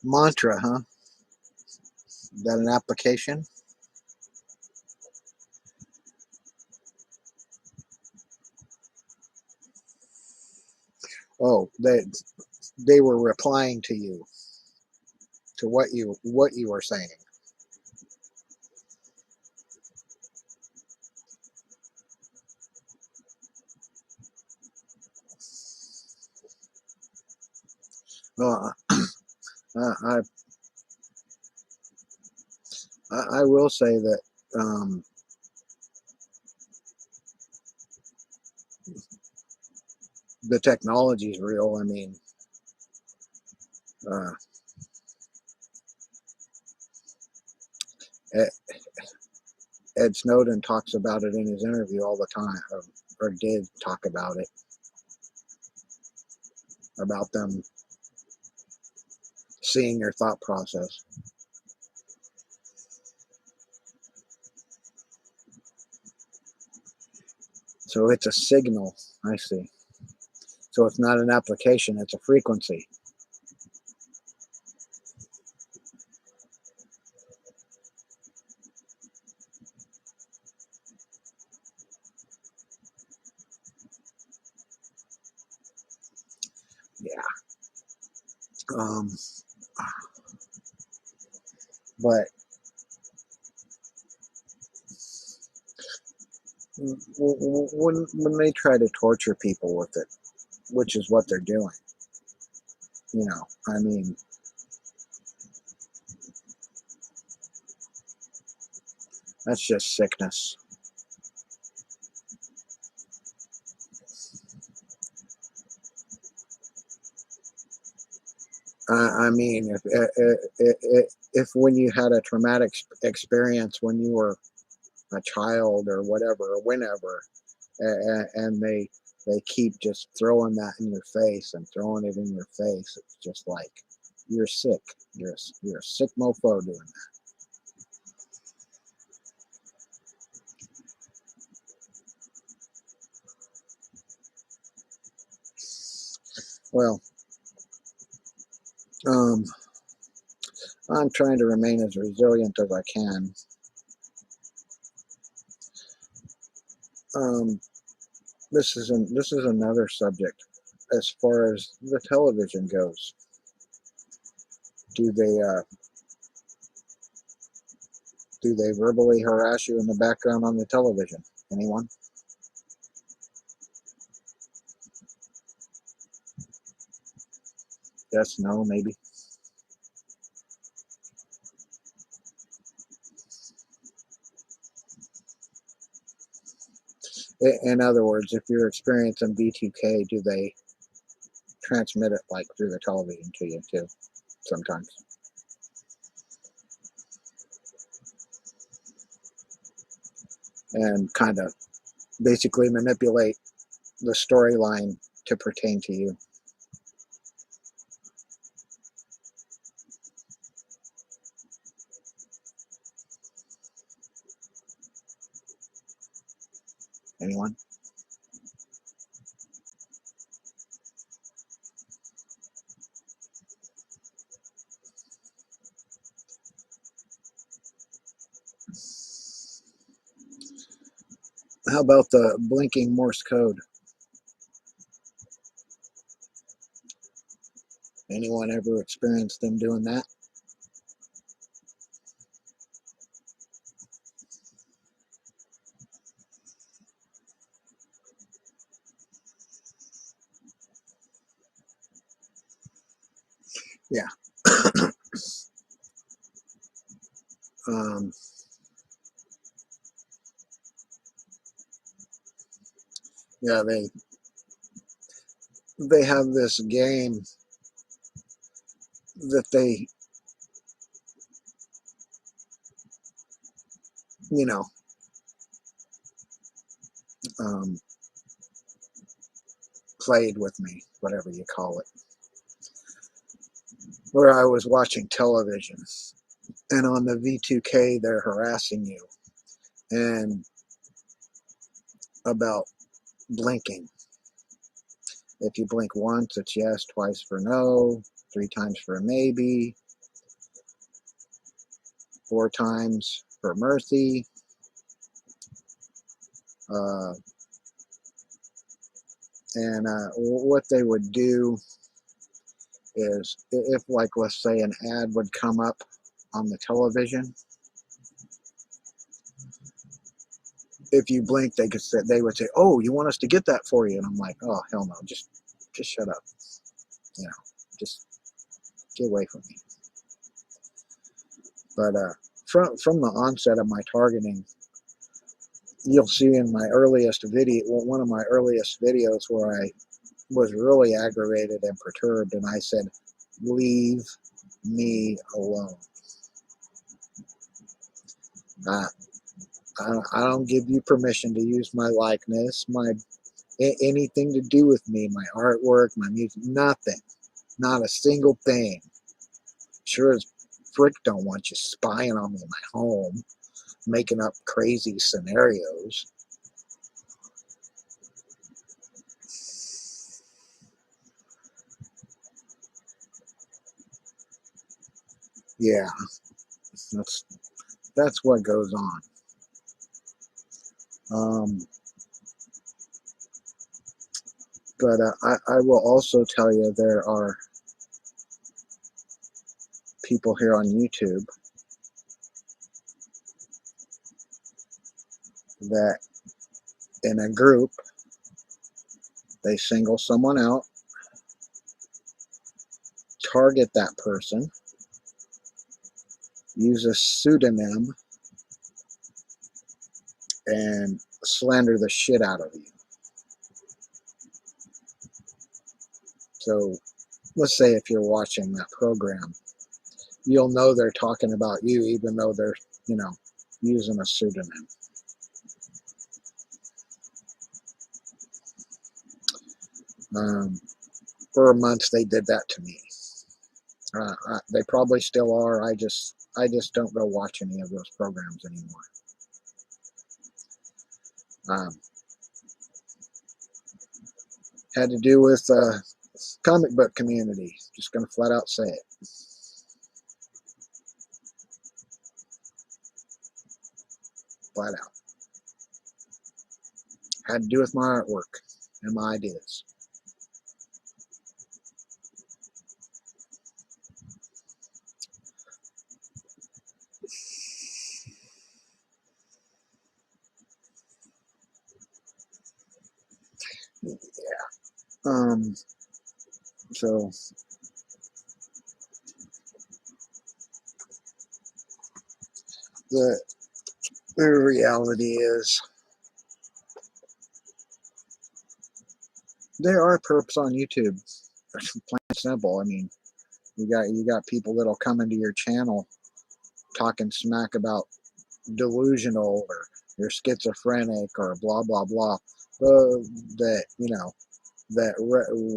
Mantra, huh? Is that an application? Oh, they were replying to you, to what you were saying. Uh, I I will say that um, the technology is real. I mean, uh, Ed Snowden talks about it in his interview all the time, or did talk about it, about them seeing your thought process. So it's a signal. I see. So it's not an application, it's a frequency. Yeah. Um, but when they try to torture people with it, which is what they're doing. You know, I mean, that's just sickness. I mean, if when you had a traumatic experience when you were a child or whatever, or whenever, and they keep just throwing that in your face and throwing it in your face, it's just like you're sick. You're a sick mofo doing that. Well, um, I'm trying to remain as resilient as I can. Um, this is another subject as far as the television goes. Do they do they verbally harass you in the background on the television? Anyone? Yes, no, maybe. In other words, if you're experiencing B2K, do they transmit it like through the television to you too? Sometimes, and kind of basically manipulate the storyline to pertain to you. Anyone? How about the blinking Morse code? Anyone ever experienced them doing that? Yeah. um, yeah, they have this game that they, you know, um, played with me, whatever you call it, where I was watching television, and on the V2K they're harassing you and about blinking. If you blink once, it's yes, twice for no, three times for maybe, four times for mercy. Uh, and what they would do is, if, like, let's say an ad would come up on the television, if you blink, they would say, "Oh, you want us to get that for you?" And I'm like, "Oh, hell no! Just shut up. You know, just get away from me." But from the onset of my targeting, you'll see in my earliest video, well, one of my earliest videos, where I was really aggravated and perturbed, and I said, "Leave me alone. I, I don't give you permission to use my likeness, my anything to do with me, my artwork, my music, nothing, not a single thing. Sure as frick don't want you spying on me in my home, making up crazy scenarios." Yeah, that's that's what goes on. Um, but I will also tell you, there are people here on YouTube that, in a group, They single someone out, target that person, use a pseudonym, and slander the shit out of you. So let's say if you're watching that program, you'll know they're talking about you even though they're, using a pseudonym. For months they did that to me. They probably still are. I just don't go watch any of those programs anymore. Had to do with comic book community. Just gonna flat out say it. Flat out. Had to do with my artwork and my ideas. Yeah. So the reality is there are perps on YouTube. Plain and simple. I mean, you got people that'll come into your channel talking smack about delusional or you're schizophrenic or blah blah blah. That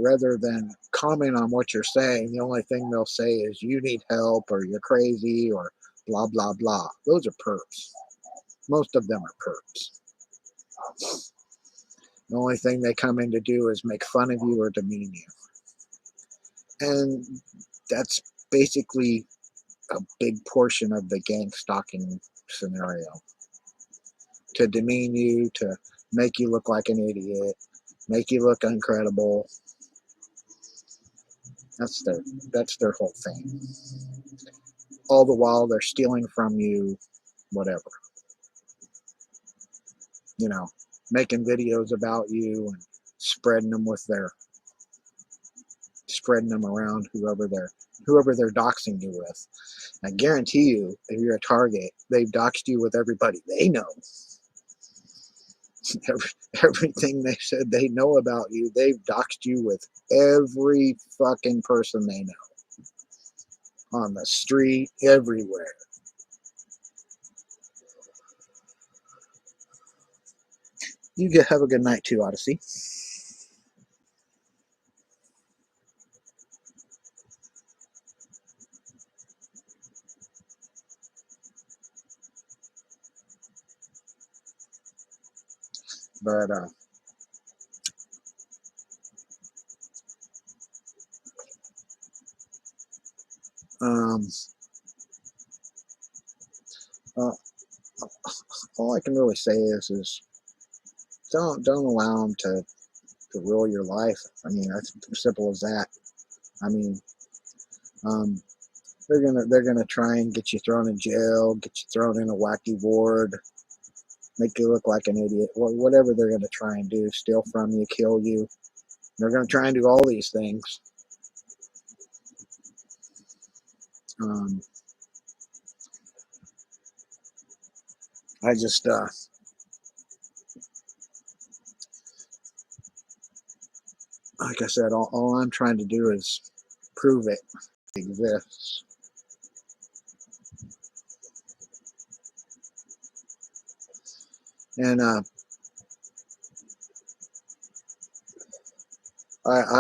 rather than comment on what you're saying, the only thing they'll say is you need help or you're crazy or blah blah blah. Those are perps. Most of them are perps. The only thing they come in to do is make fun of you or demean you. And that's basically a big portion of the gang stalking scenario. To demean you, to make you look like an idiot, make you look incredible. That's their whole thing. All the while they're stealing from you, whatever. Making videos about you and spreading them around whoever they're doxing you with. I guarantee you, if you're a target, they've doxed you with everybody they know. Everything they said they know about you, they've doxed you with every fucking person they know. On the street, everywhere. You have a good night too, Odyssey. But um, uh, all I can really say is don't allow them to rule your life. I mean, that's as simple as that. I mean, they're gonna try and get you thrown in jail, get you thrown in a wacky ward, make you look like an idiot, whatever they're gonna try and do, steal from you, kill you. They're gonna try and do all these things. I just like I said, all I'm trying to do is prove it exists. And I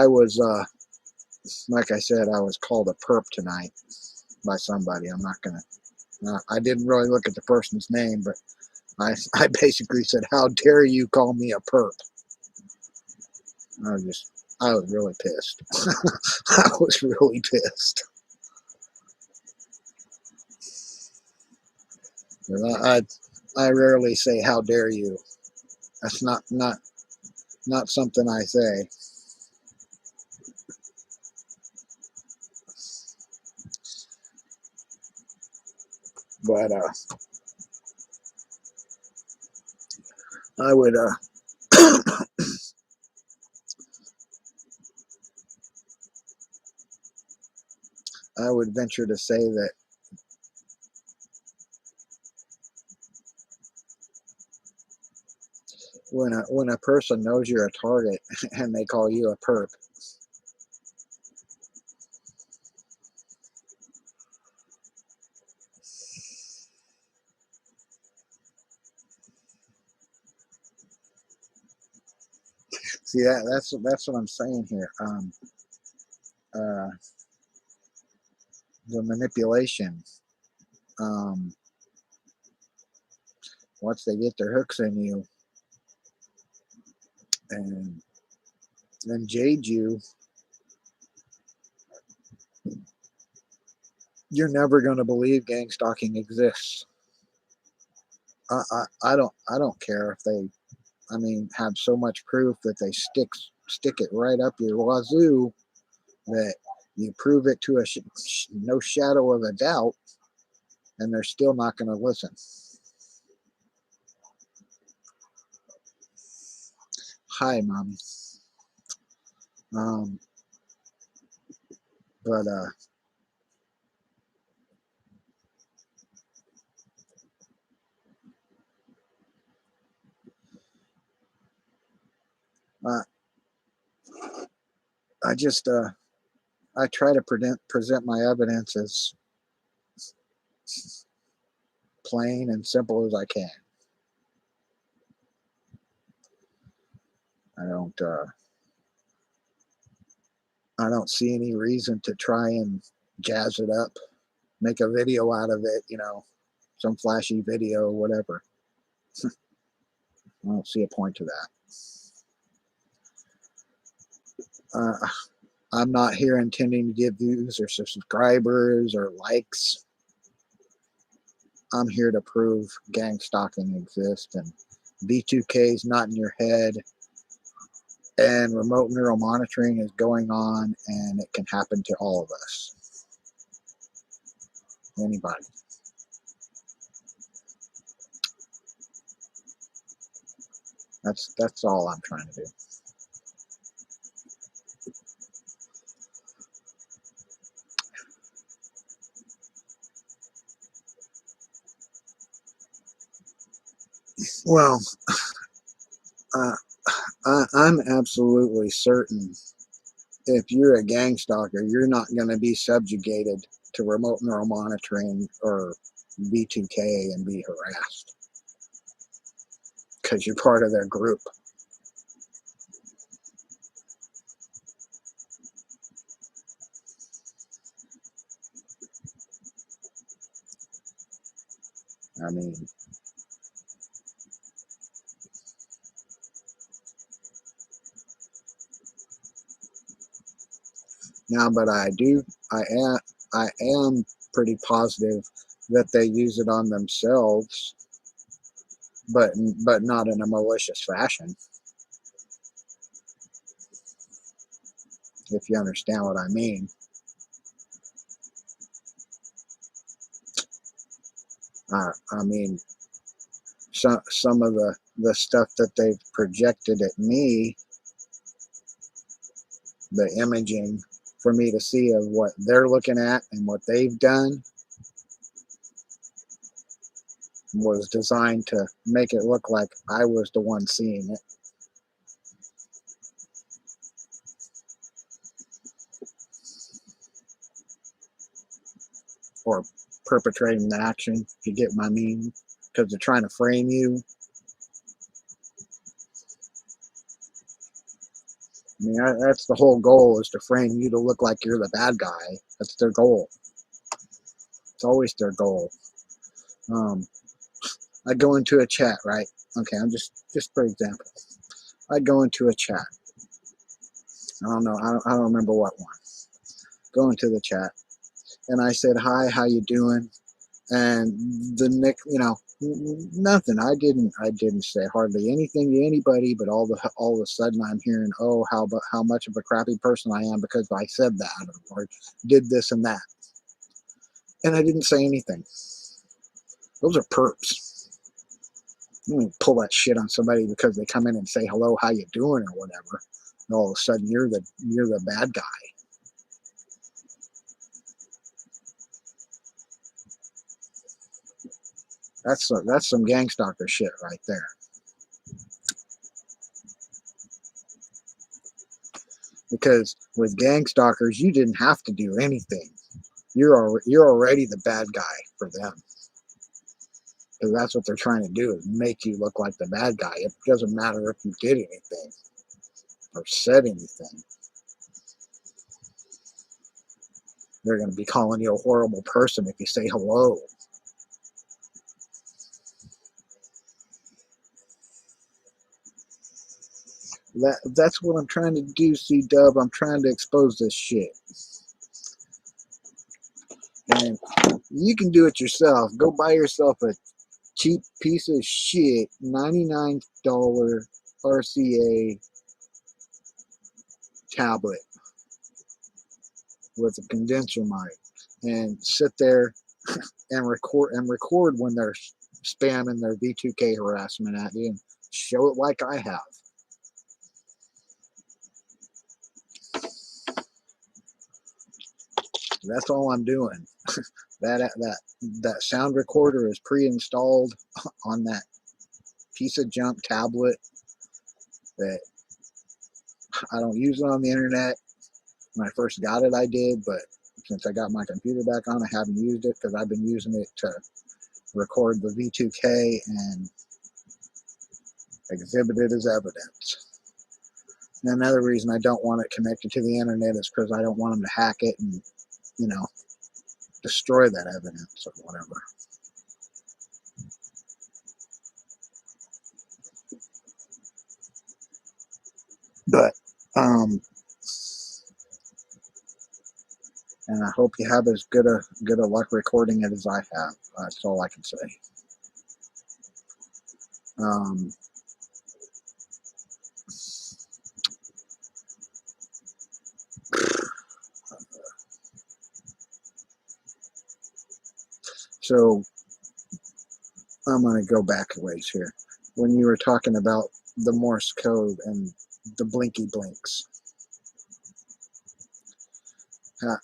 was like I said, I was called a perp tonight by somebody. I'm not gonna. I didn't really look at the person's name, but I basically said, "How dare you call me a perp?" I was really pissed. I was really pissed. I rarely say "How dare you." That's not something I say. But I would I would venture to say that when a person knows you're a target and they call you a perp, see that's what I'm saying here. Uh, the manipulation. Um, Once they get their hooks in you and then jade you, you're never going to believe gang stalking exists. I don't care if they, I mean, have so much proof that they stick it right up your wazoo that you prove it to no shadow of a doubt, and they're still not going to listen. Hi, mommy. Um, but uh, I just I try to present my evidence as plain and simple as I can. I don't I don't see any reason to try and jazz it up, make a video out of it, some flashy video, whatever. I don't see a point to that. I'm not here intending to get views or subscribers or likes. I'm here to prove gang stalking exists and B2K is not in your head and remote neural monitoring is going on and it can happen to all of us. Anybody. That's all I'm trying to do. Well, uh, I'm absolutely certain if you're a gang stalker, you're not going to be subjugated to remote neural monitoring or B2K and be harassed because you're part of their group. I mean, now, but I am pretty positive that they use it on themselves, but not in a malicious fashion. If you understand what I mean. I mean, some of the stuff that they've projected at me, the imaging for me to see of what they're looking at and what they've done was designed to make it look like I was the one seeing it. Or perpetrating the action, if you get my meaning, because they're trying to frame you. I mean, that's the whole goal, is to frame you to look like you're the bad guy. That's their goal. It's always their goal. I go into a chat, right? Okay, I'm just for example. I go into a chat. I don't know. I don't remember what one. Go into the chat, and I said, "Hi, how you doing?" And the nick, nothing. I didn't say hardly anything to anybody, but all of a sudden I'm hearing, oh, how much of a crappy person I am because I said that or did this and that, and I didn't say anything. Those are perps. You don't pull that shit on somebody because they come in and say hello, how you doing, or whatever. And all of a sudden you're the bad guy. That's some gang stalker shit right there. Because with gang stalkers, you didn't have to do anything. You're already the bad guy for them. Because that's what they're trying to do, is make you look like the bad guy. It doesn't matter if you did anything or said anything. They're going to be calling you a horrible person if you say hello. That's what I'm trying to do, C-Dub. I'm trying to expose this shit. And you can do it yourself. Go buy yourself a cheap piece of shit $99 RCA tablet with a condenser mic and sit there and record when they're spamming their V2K harassment at you and show it like I have. That's all I'm doing. That sound recorder is pre-installed on that piece of junk tablet that I don't use it on the internet. When I first got it, I did, but since I got my computer back on, I haven't used it because I've been using it to record the V2K and exhibit it as evidence. And another reason I don't want it connected to the internet is because I don't want them to hack it and, you know, destroy that evidence or whatever. But, and I hope you have as good a luck recording it as I have. That's all I can say. Um, so I'm going to go back a ways here. When you were talking about the Morse code and the blinky blinks,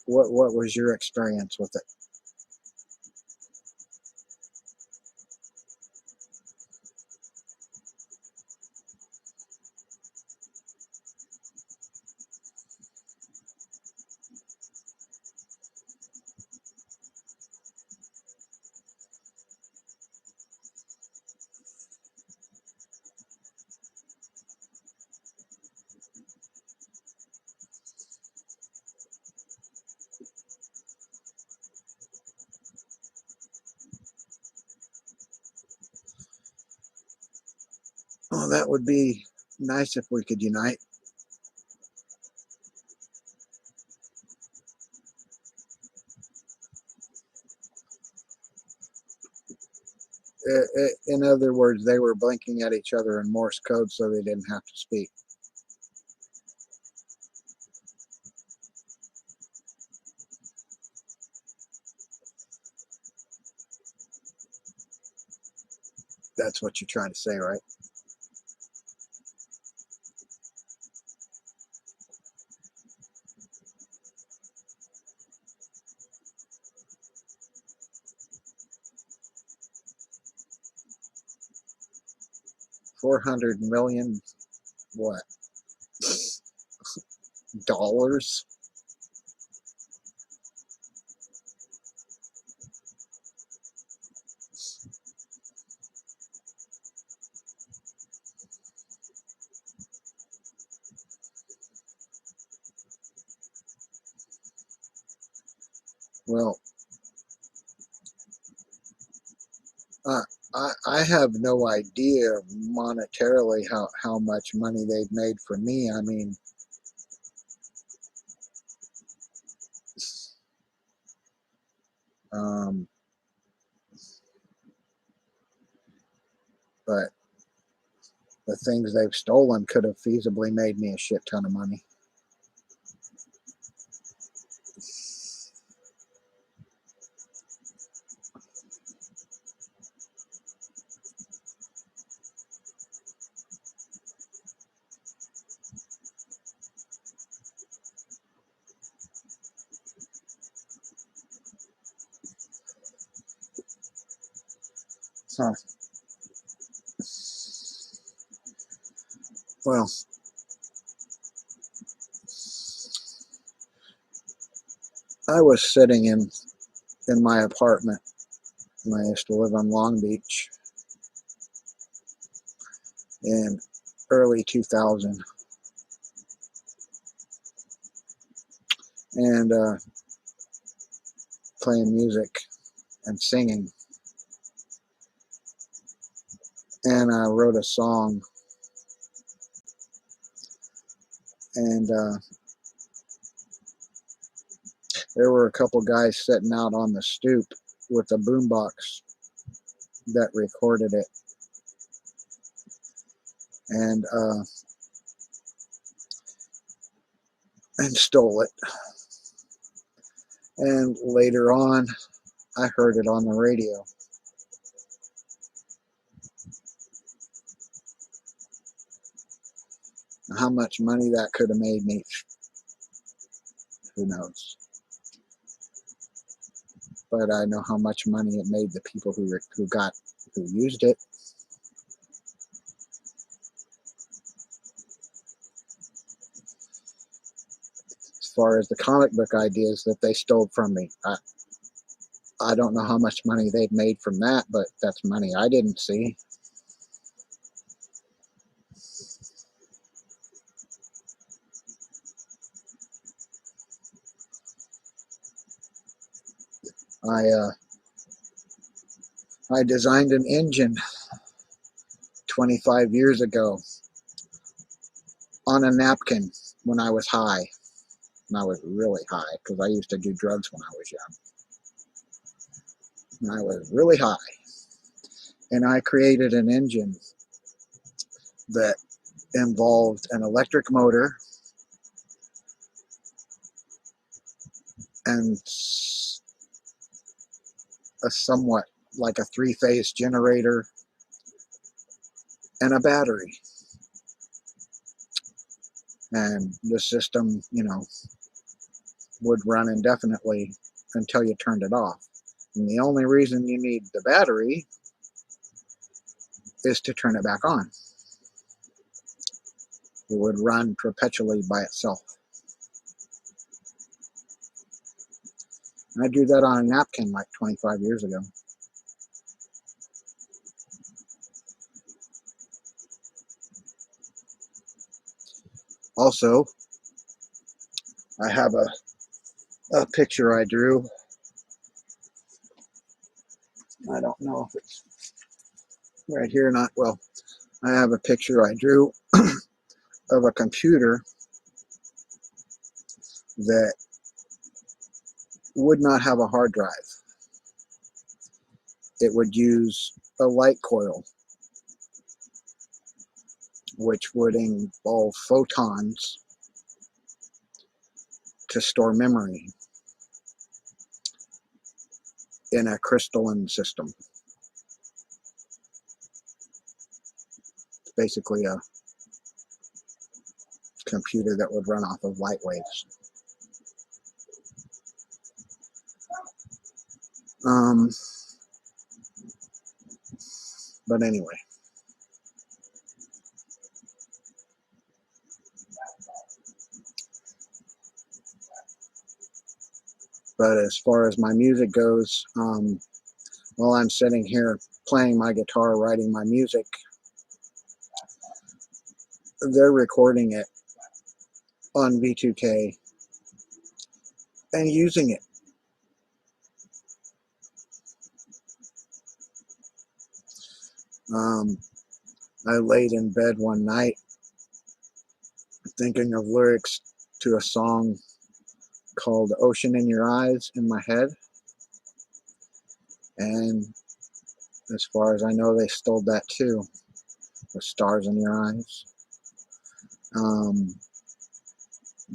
what was your experience with it? Oh, that would be nice if we could unite. In other words, they were blinking at each other in Morse code so they didn't have to speak. That's what you're trying to say, right? $400 million, what? Dollars? Well, uh, I have no idea monetarily how much money they've made from me. I mean, um, but the things they've stolen could have feasibly made me a shit ton of money. Huh. Well, I was sitting in my apartment, and I used to live on Long Beach in early 2000, and playing music and singing. And I wrote a song, and there were a couple guys sitting out on the stoop with a boombox that recorded it, and stole it. And later on, I heard it on the radio. How much money that could have made me, who knows? But I know how much money it made the people who used it. As far as the comic book ideas that they stole from me, I don't know how much money they've made from that, but that's money I didn't see. I I designed an engine 25 years ago on a napkin when I was high. And I was really high because I used to do drugs when I was young. And I was really high. And I created an engine that involved an electric motor and a somewhat like a three-phase generator and a battery. And the system, would run indefinitely until you turned it off. And the only reason you need the battery is to turn it back on. It would run perpetually by itself. And I drew that on a napkin like 25 years ago. Also, I have a picture I drew. I don't know if it's right here or not. Well, I have a picture I drew of a computer that would not have a hard drive. It would use a light coil, which would involve photons to store memory in a crystalline system. It's basically a computer that would run off of light waves. But anyway, but as far as my music goes, while I'm sitting here playing my guitar, writing my music, they're recording it on V2K and using it. I laid in bed one night thinking of lyrics to a song called Ocean in Your Eyes in my head. And as far as I know, they stole that too, with Stars in Your Eyes.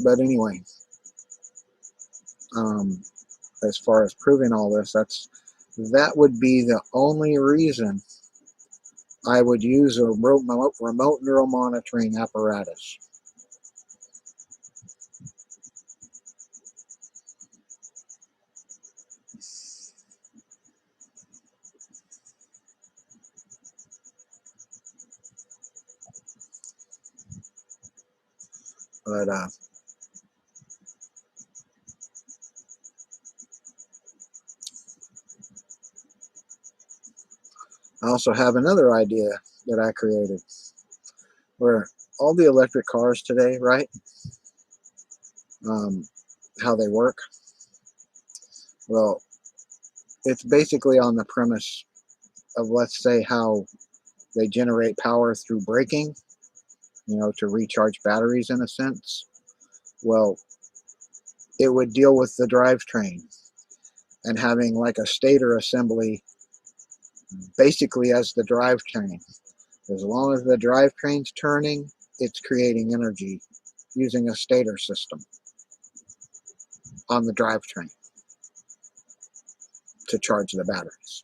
But anyway, as far as proving all this, that would be the only reason I would use a remote neural monitoring apparatus. But I also have another idea that I created where all the electric cars today, right? Um, how they work. Well, it's basically on the premise of, let's say, how they generate power through braking, to recharge batteries in a sense. Well, it would deal with the drivetrain and having like a stator assembly basically as the drivetrain. As long as the drivetrain's turning, it's creating energy using a stator system on the drivetrain to charge the batteries.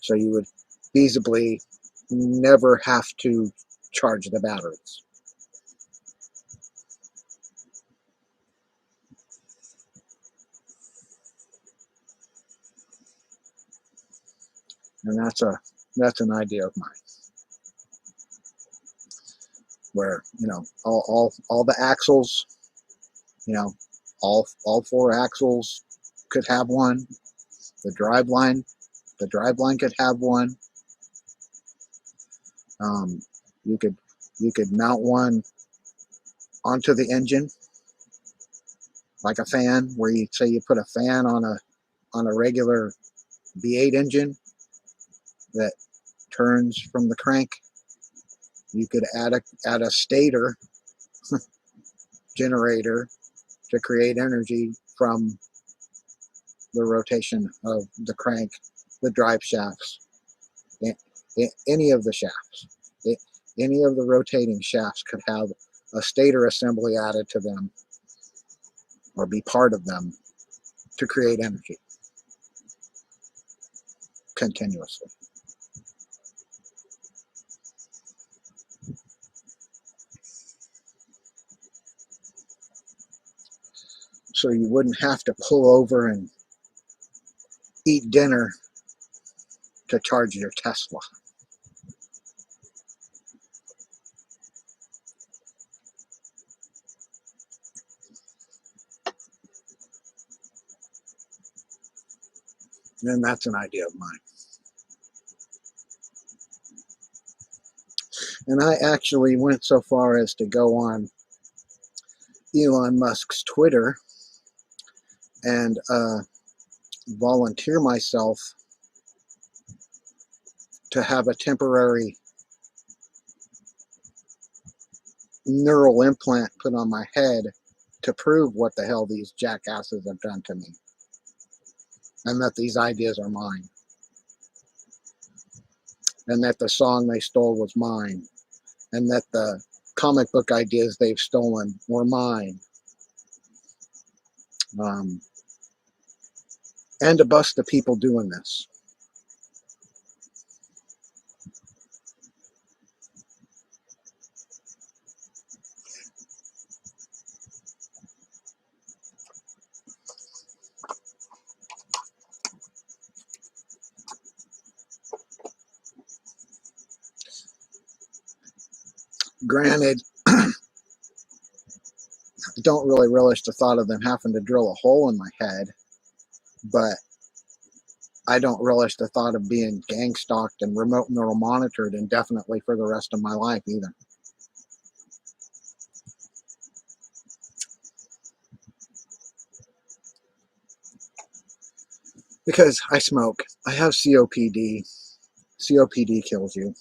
So you would feasibly never have to charge the batteries. And that's an idea of mine, where all the axles, you know all four axles could have one. The driveline could have one. You could mount one onto the engine like a fan, where you say you put a fan on a regular V8 engine that turns from the crank. You could add a stator generator to create energy from the rotation of the crank, the drive shafts, any of the shafts. Any of the rotating shafts could have a stator assembly added to them or be part of them to create energy continuously. So you wouldn't have to pull over and eat dinner to charge your Tesla. And that's an idea of mine. And I actually went so far as to go on Elon Musk's Twitter and volunteer myself to have a temporary neural implant put on my head to prove what the hell these jackasses have done to me, and that these ideas are mine, and that the song they stole was mine, and that the comic book ideas they've stolen were mine, um, and to bust the people doing this. Granted, I don't really relish the thought of them having to drill a hole in my head, but I don't relish the thought of being gang stalked and remote neural monitored indefinitely for the rest of my life either. Because I smoke. I have COPD. COPD kills you.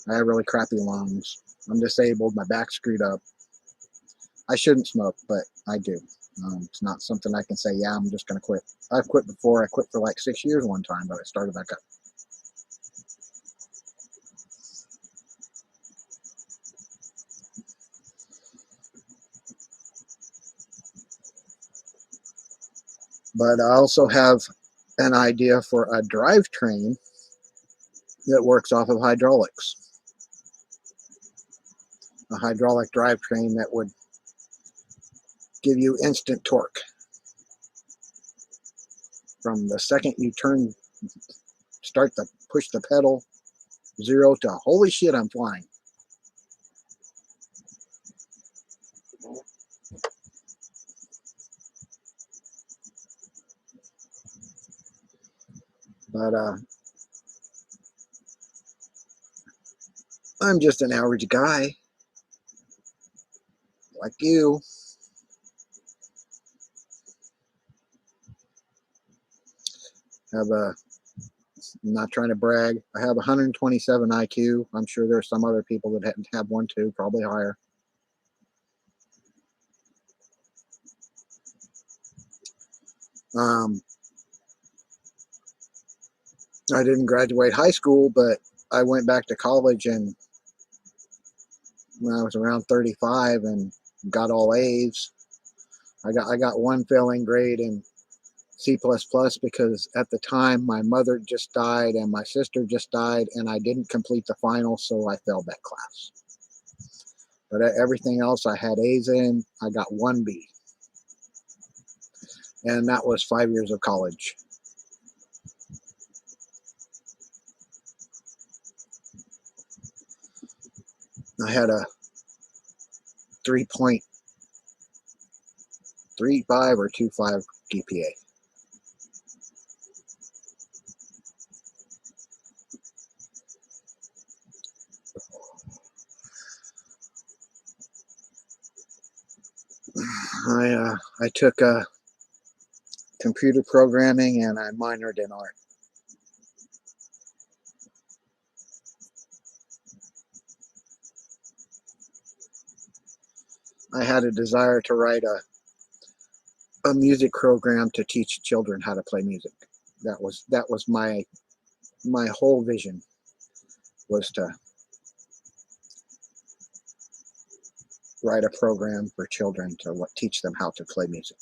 I have really crappy lungs. I'm disabled. My back's screwed up. I shouldn't smoke, but I do. It's not something I can say, yeah, I'm just going to quit. I've quit before. I quit for like 6 years one time, but I started back up. But I also have an idea for a drivetrain that works off of hydraulics. A hydraulic drivetrain that would give you instant torque. From the second you start to push the pedal, 0 to holy shit, I'm flying. But I'm just an average guy like you. Have a I'm not trying to brag. I have 127 IQ. I'm sure there's some other people that have one too, probably higher. Um, I didn't graduate high school, but I went back to college, and when I was around 35 and got all A's. I got one failing grade in C++ because at the time my mother just died and my sister just died, and I didn't complete the final, so I failed that class. But everything else I had A's in. I got one B, and that was 5 years of college. I had a 3.35 or 2.5 GPA. I took computer programming, and I minored in art. I had a desire to write a music program to teach children how to play music. That was my whole vision, was to write a program for children to teach them how to play music.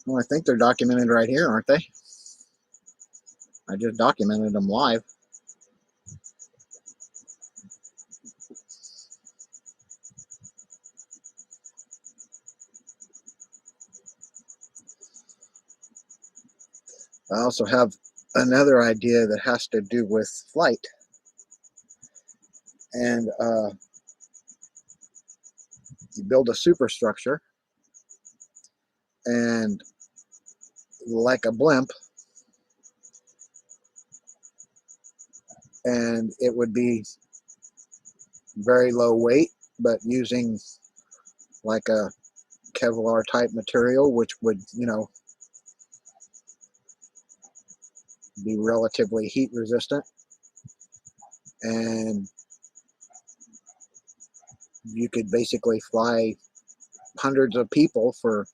Well, I think they're documented right here, aren't they? I just documented them live. I also have another idea that has to do with flight. And you build a superstructure, and like a blimp, and it would be very low weight, but using like a Kevlar type material, which would, be relatively heat resistant. And you could basically fly hundreds of people for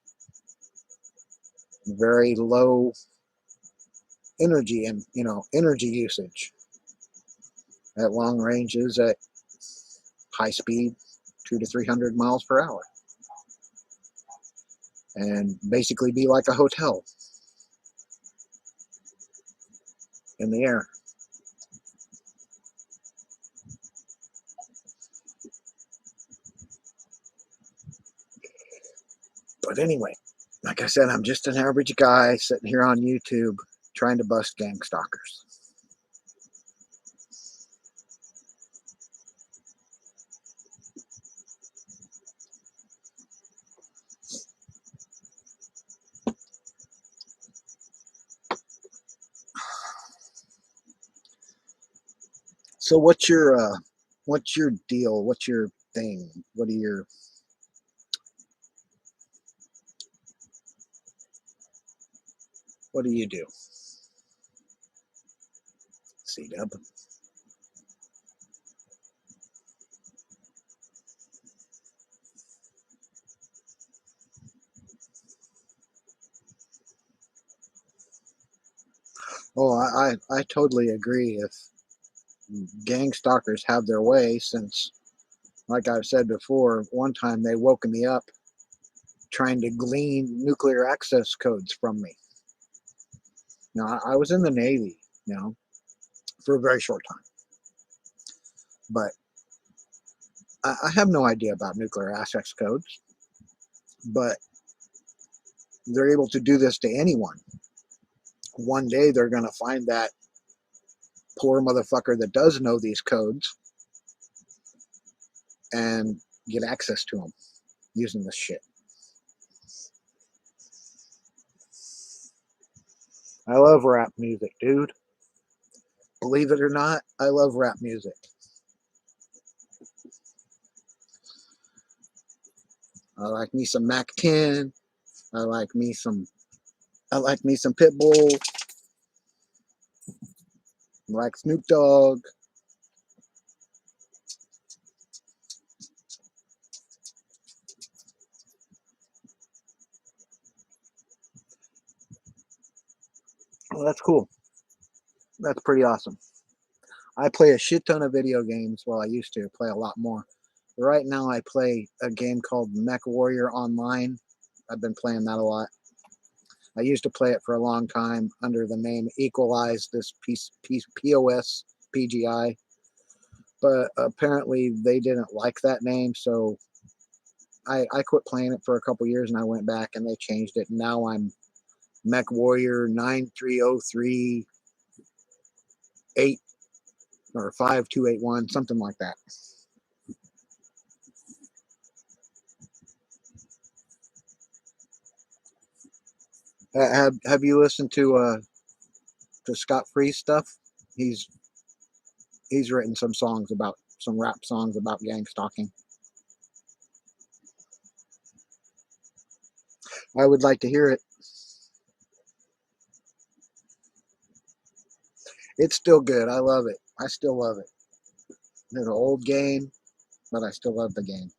very low energy and, energy usage at long ranges at high speed, 200 to 300 miles per hour, and basically be like a hotel in the air. But anyway, like I said, I'm just an average guy sitting here on YouTube trying to bust gang stalkers. So what's your deal? What's your thing? What do you do? C-Dub. Oh, I totally agree. If gang stalkers have their way, since, like I've said before, one time they woke me up trying to glean nuclear access codes from me. Now, I was in the Navy, for a very short time, but I have no idea about nuclear access codes. But they're able to do this to anyone. One day they're going to find that poor motherfucker that does know these codes and get access to them. using this shit. I love rap music, dude. Believe it or not, I love rap music. I like me some Mac 10. I like me some Pitbull. I like Snoop Dogg. Well, that's cool. That's pretty awesome. I play a shit ton of video games. Well, I used to play a lot more. Right now, I play a game called Mech Warrior Online. I've been playing that a lot. I used to play it for a long time under the name Equalize, this POS PGI. But apparently, they didn't like that name, so I quit playing it for a couple years, and I went back and they changed it. Now I'm Mech Warrior 93038 or 5281, something like that. Have you listened to Scott Free's stuff? He's he's written some rap songs about gang stalking. I would like to hear it. It's still good. I love it. I still love it. It's an old game, but I still love the game.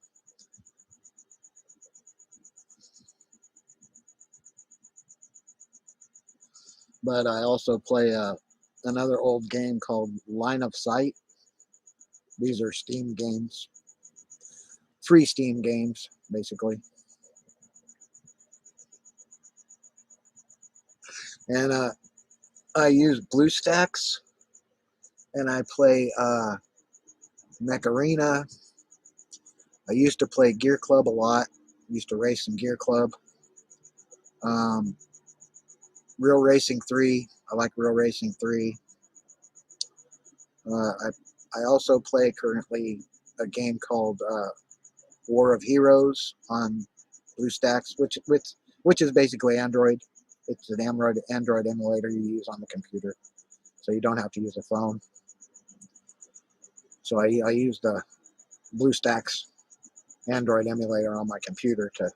But I also play another old game called Line of Sight. These are Steam games, free Steam games, basically. And I use BlueStacks, and I play Mech Arena. I used to play Gear Club a lot. I used to race in Gear Club. Um, Real Racing 3. I like Real Racing 3. I also play currently a game called War of Heroes on BlueStacks, which is basically Android. It's an Android emulator you use on the computer, so you don't have to use a phone. So I use the BlueStacks Android emulator on my computer to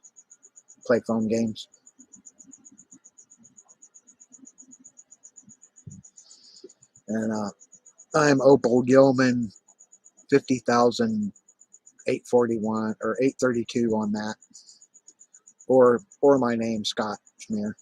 play phone games. And I'm Opal Gilman 50,841 or 832 on that, or my name Scott Schmear.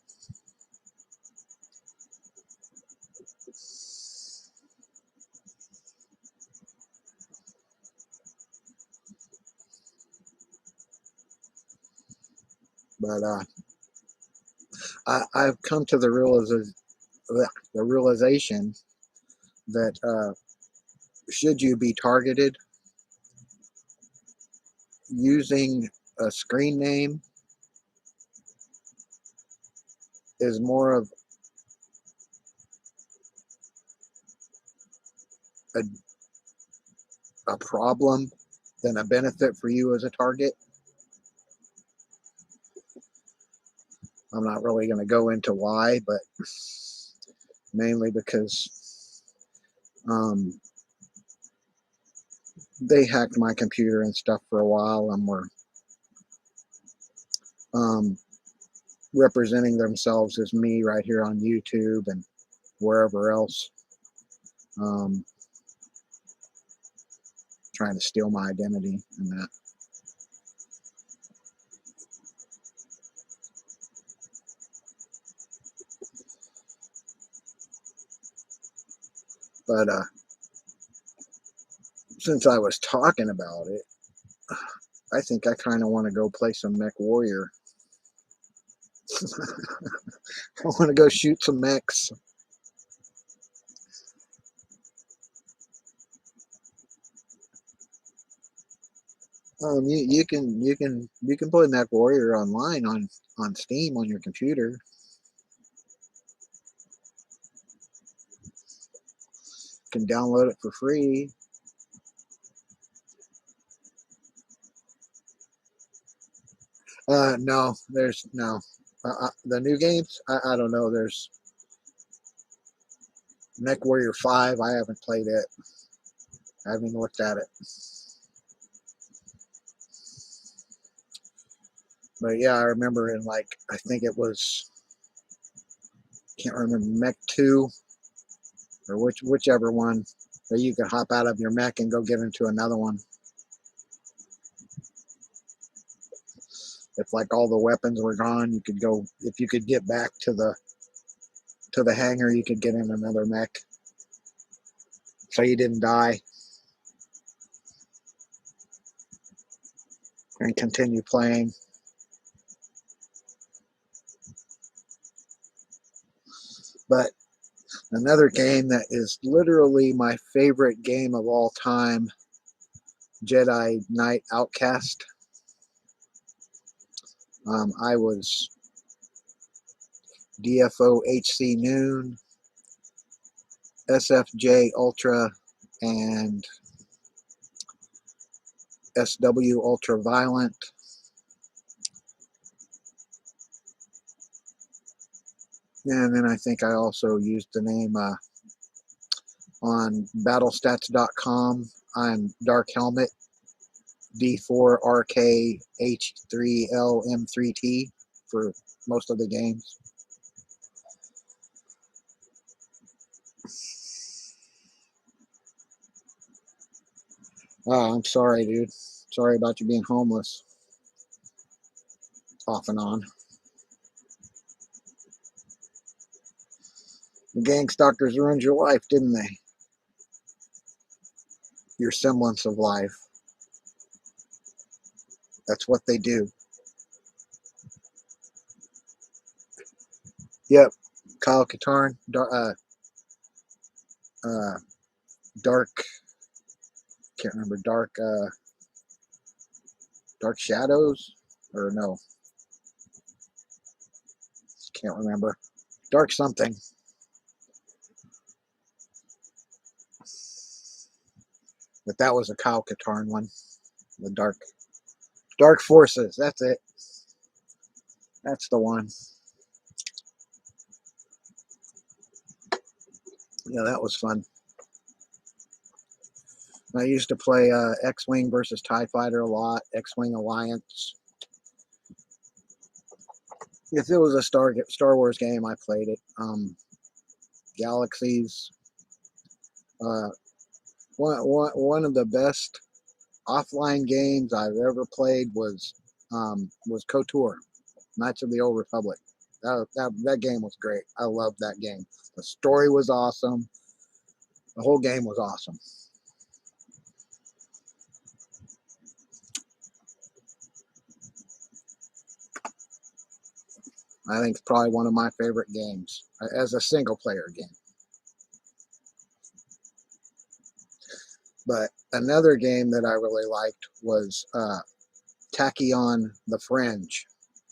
But I've come to the realization that should you be targeted, using a screen name is more of a, a problem than a benefit for you as a target. I'm not really going to go into why, but mainly because they hacked my computer and stuff for a while and were um, representing themselves as me right here on YouTube and wherever else, um, trying to steal my identity and that. But since I was talking about it, I think I kind of want to go play some Mech Warrior. I want to go shoot some mechs. You can play Mech Warrior online on Steam on your computer. You can download it for free. No, there's no. The new games, I don't know. There's Mech Warrior 5. I haven't played it. I haven't even looked at it. But yeah, I remember in like, I think it was, can't remember, Mech 2 or whichever one, that you could hop out of your mech and go get into another one. If like all the weapons were gone, you could go, if you could get back to the hangar, you could get in another mech. So you didn't die and continue playing. But another game that is literally my favorite game of all time, Jedi Knight Outcast. I was DFO HC Noon, SFJ Ultra, and SW Ultra Violent. And then I think I also used the name on battlestats.com. I'm Dark Helmet D4RKH3LM3T for most of the games. Oh, I'm sorry, dude. Sorry about you being homeless. Off and on. The gang stalkers ruined your life, didn't they? Your semblance of life. That's what they do. Yep. Kyle Katarn, Dark, can't remember, Dark Shadows? Or no, can't remember. Dark something. But that was a Kyle Katarn one. The Dark Forces, that's it. That's the one. Yeah, that was fun. I used to play X-Wing versus TIE Fighter a lot, X-Wing Alliance. If it was a Star Wars game, I played it. Galaxies. One of the best offline games I've ever played was KOTOR, Knights of the Old Republic. That game was great. I loved that game. The story was awesome. The whole game was awesome. I think it's probably one of my favorite games as a single player game. But another game that I really liked was Tachyon the Fringe.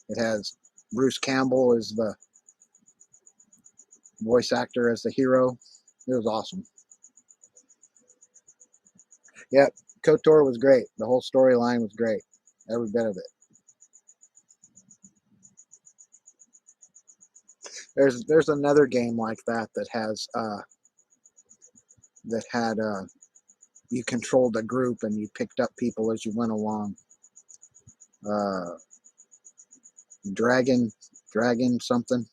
It has Bruce Campbell as the voice actor as the hero. It was awesome. Yep, KOTOR was great. The whole storyline was great. Every bit of it. There's another game like that that has that had you controlled a group and you picked up people as you went along. Uh, Dragon something.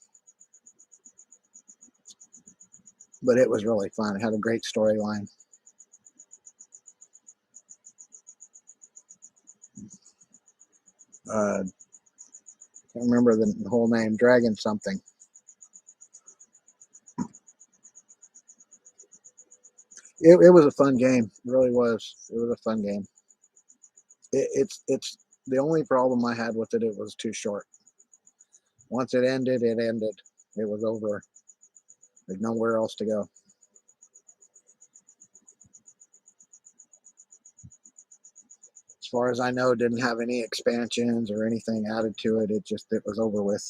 But it was really fun. It had a great storyline. Can't remember the whole name. Dragon something. It was a fun game. It really was. It was a fun game. It's the only problem I had with it. It was too short. Once it ended, it ended. It was over. There's nowhere else to go. As far as I know, it didn't have any expansions or anything added to it. It was over with.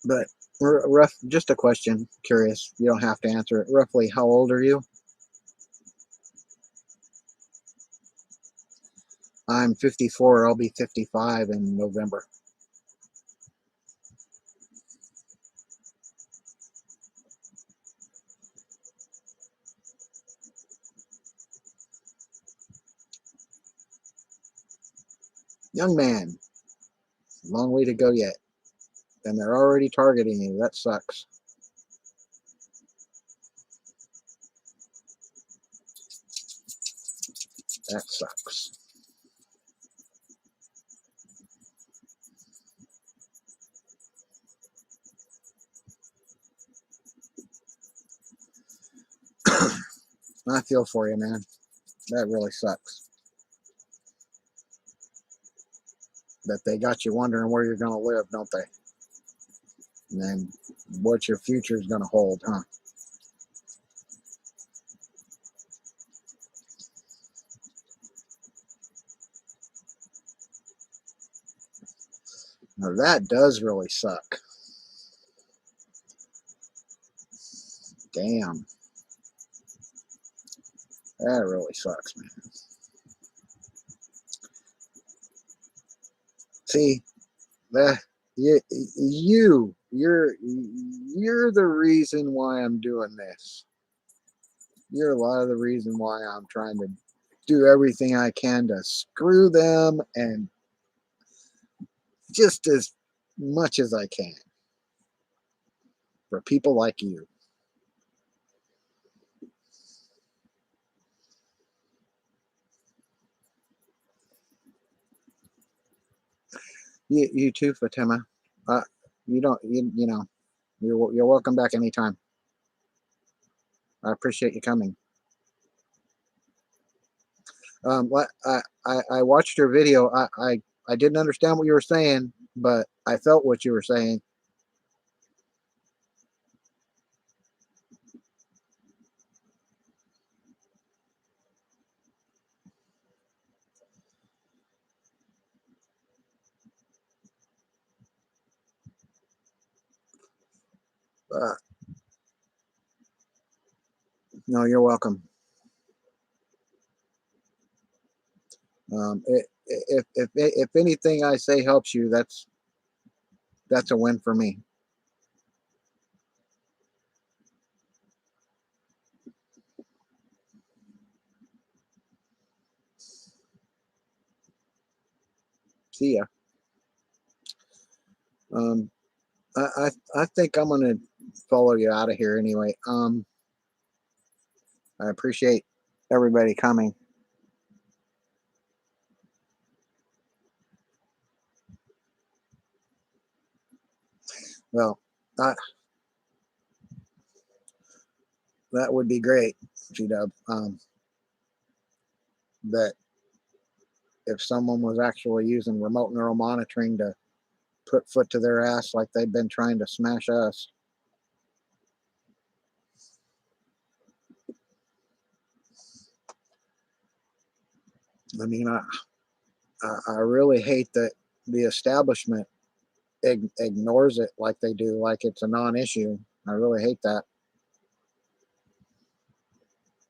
But Rough, just a question. Curious. You don't have to answer it. Roughly, how old are you? I'm 54. I'll be 55 in November. Young man, long way to go yet. And they're already targeting you. That sucks. That sucks. I feel for you, man. That really sucks. That they got you wondering where you're going to live, don't they? And then what your future is going to hold, huh? Now that does really suck. Damn. That really sucks, man. See, that you're the reason why I'm doing this. You're a lot of the reason why I'm trying to do everything I can to screw them and just as much as I can for people like you. You too, Fatima. Uh, you don't you know you're welcome back anytime. I appreciate you coming. What I watched your video. I didn't understand what you were saying, but I felt what you were saying. Uh, no, you're welcome. If anything I say helps you, that's a win for me. See ya. Um, I think I'm gonna follow you out of here anyway. I appreciate everybody coming. Well, I, that would be great, G-Dub. That if someone was actually using remote neural monitoring to put foot to their ass like they've been trying to smash us. I mean, I really hate that the establishment ignores it like they do, like it's a non-issue. I really hate that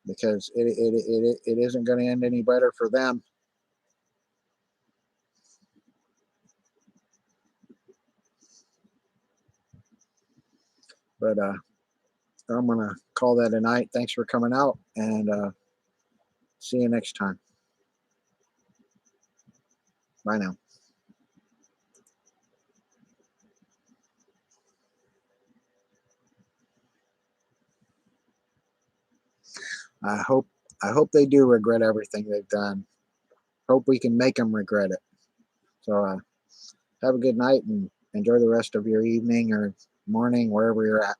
because it isn't going to end any better for them. But I'm going to call that a night. Thanks for coming out, and see you next time. Bye now. I hope I hope they do regret everything they've done. Hope we can make them regret it. So have a good night and enjoy the rest of your evening or morning wherever you're at.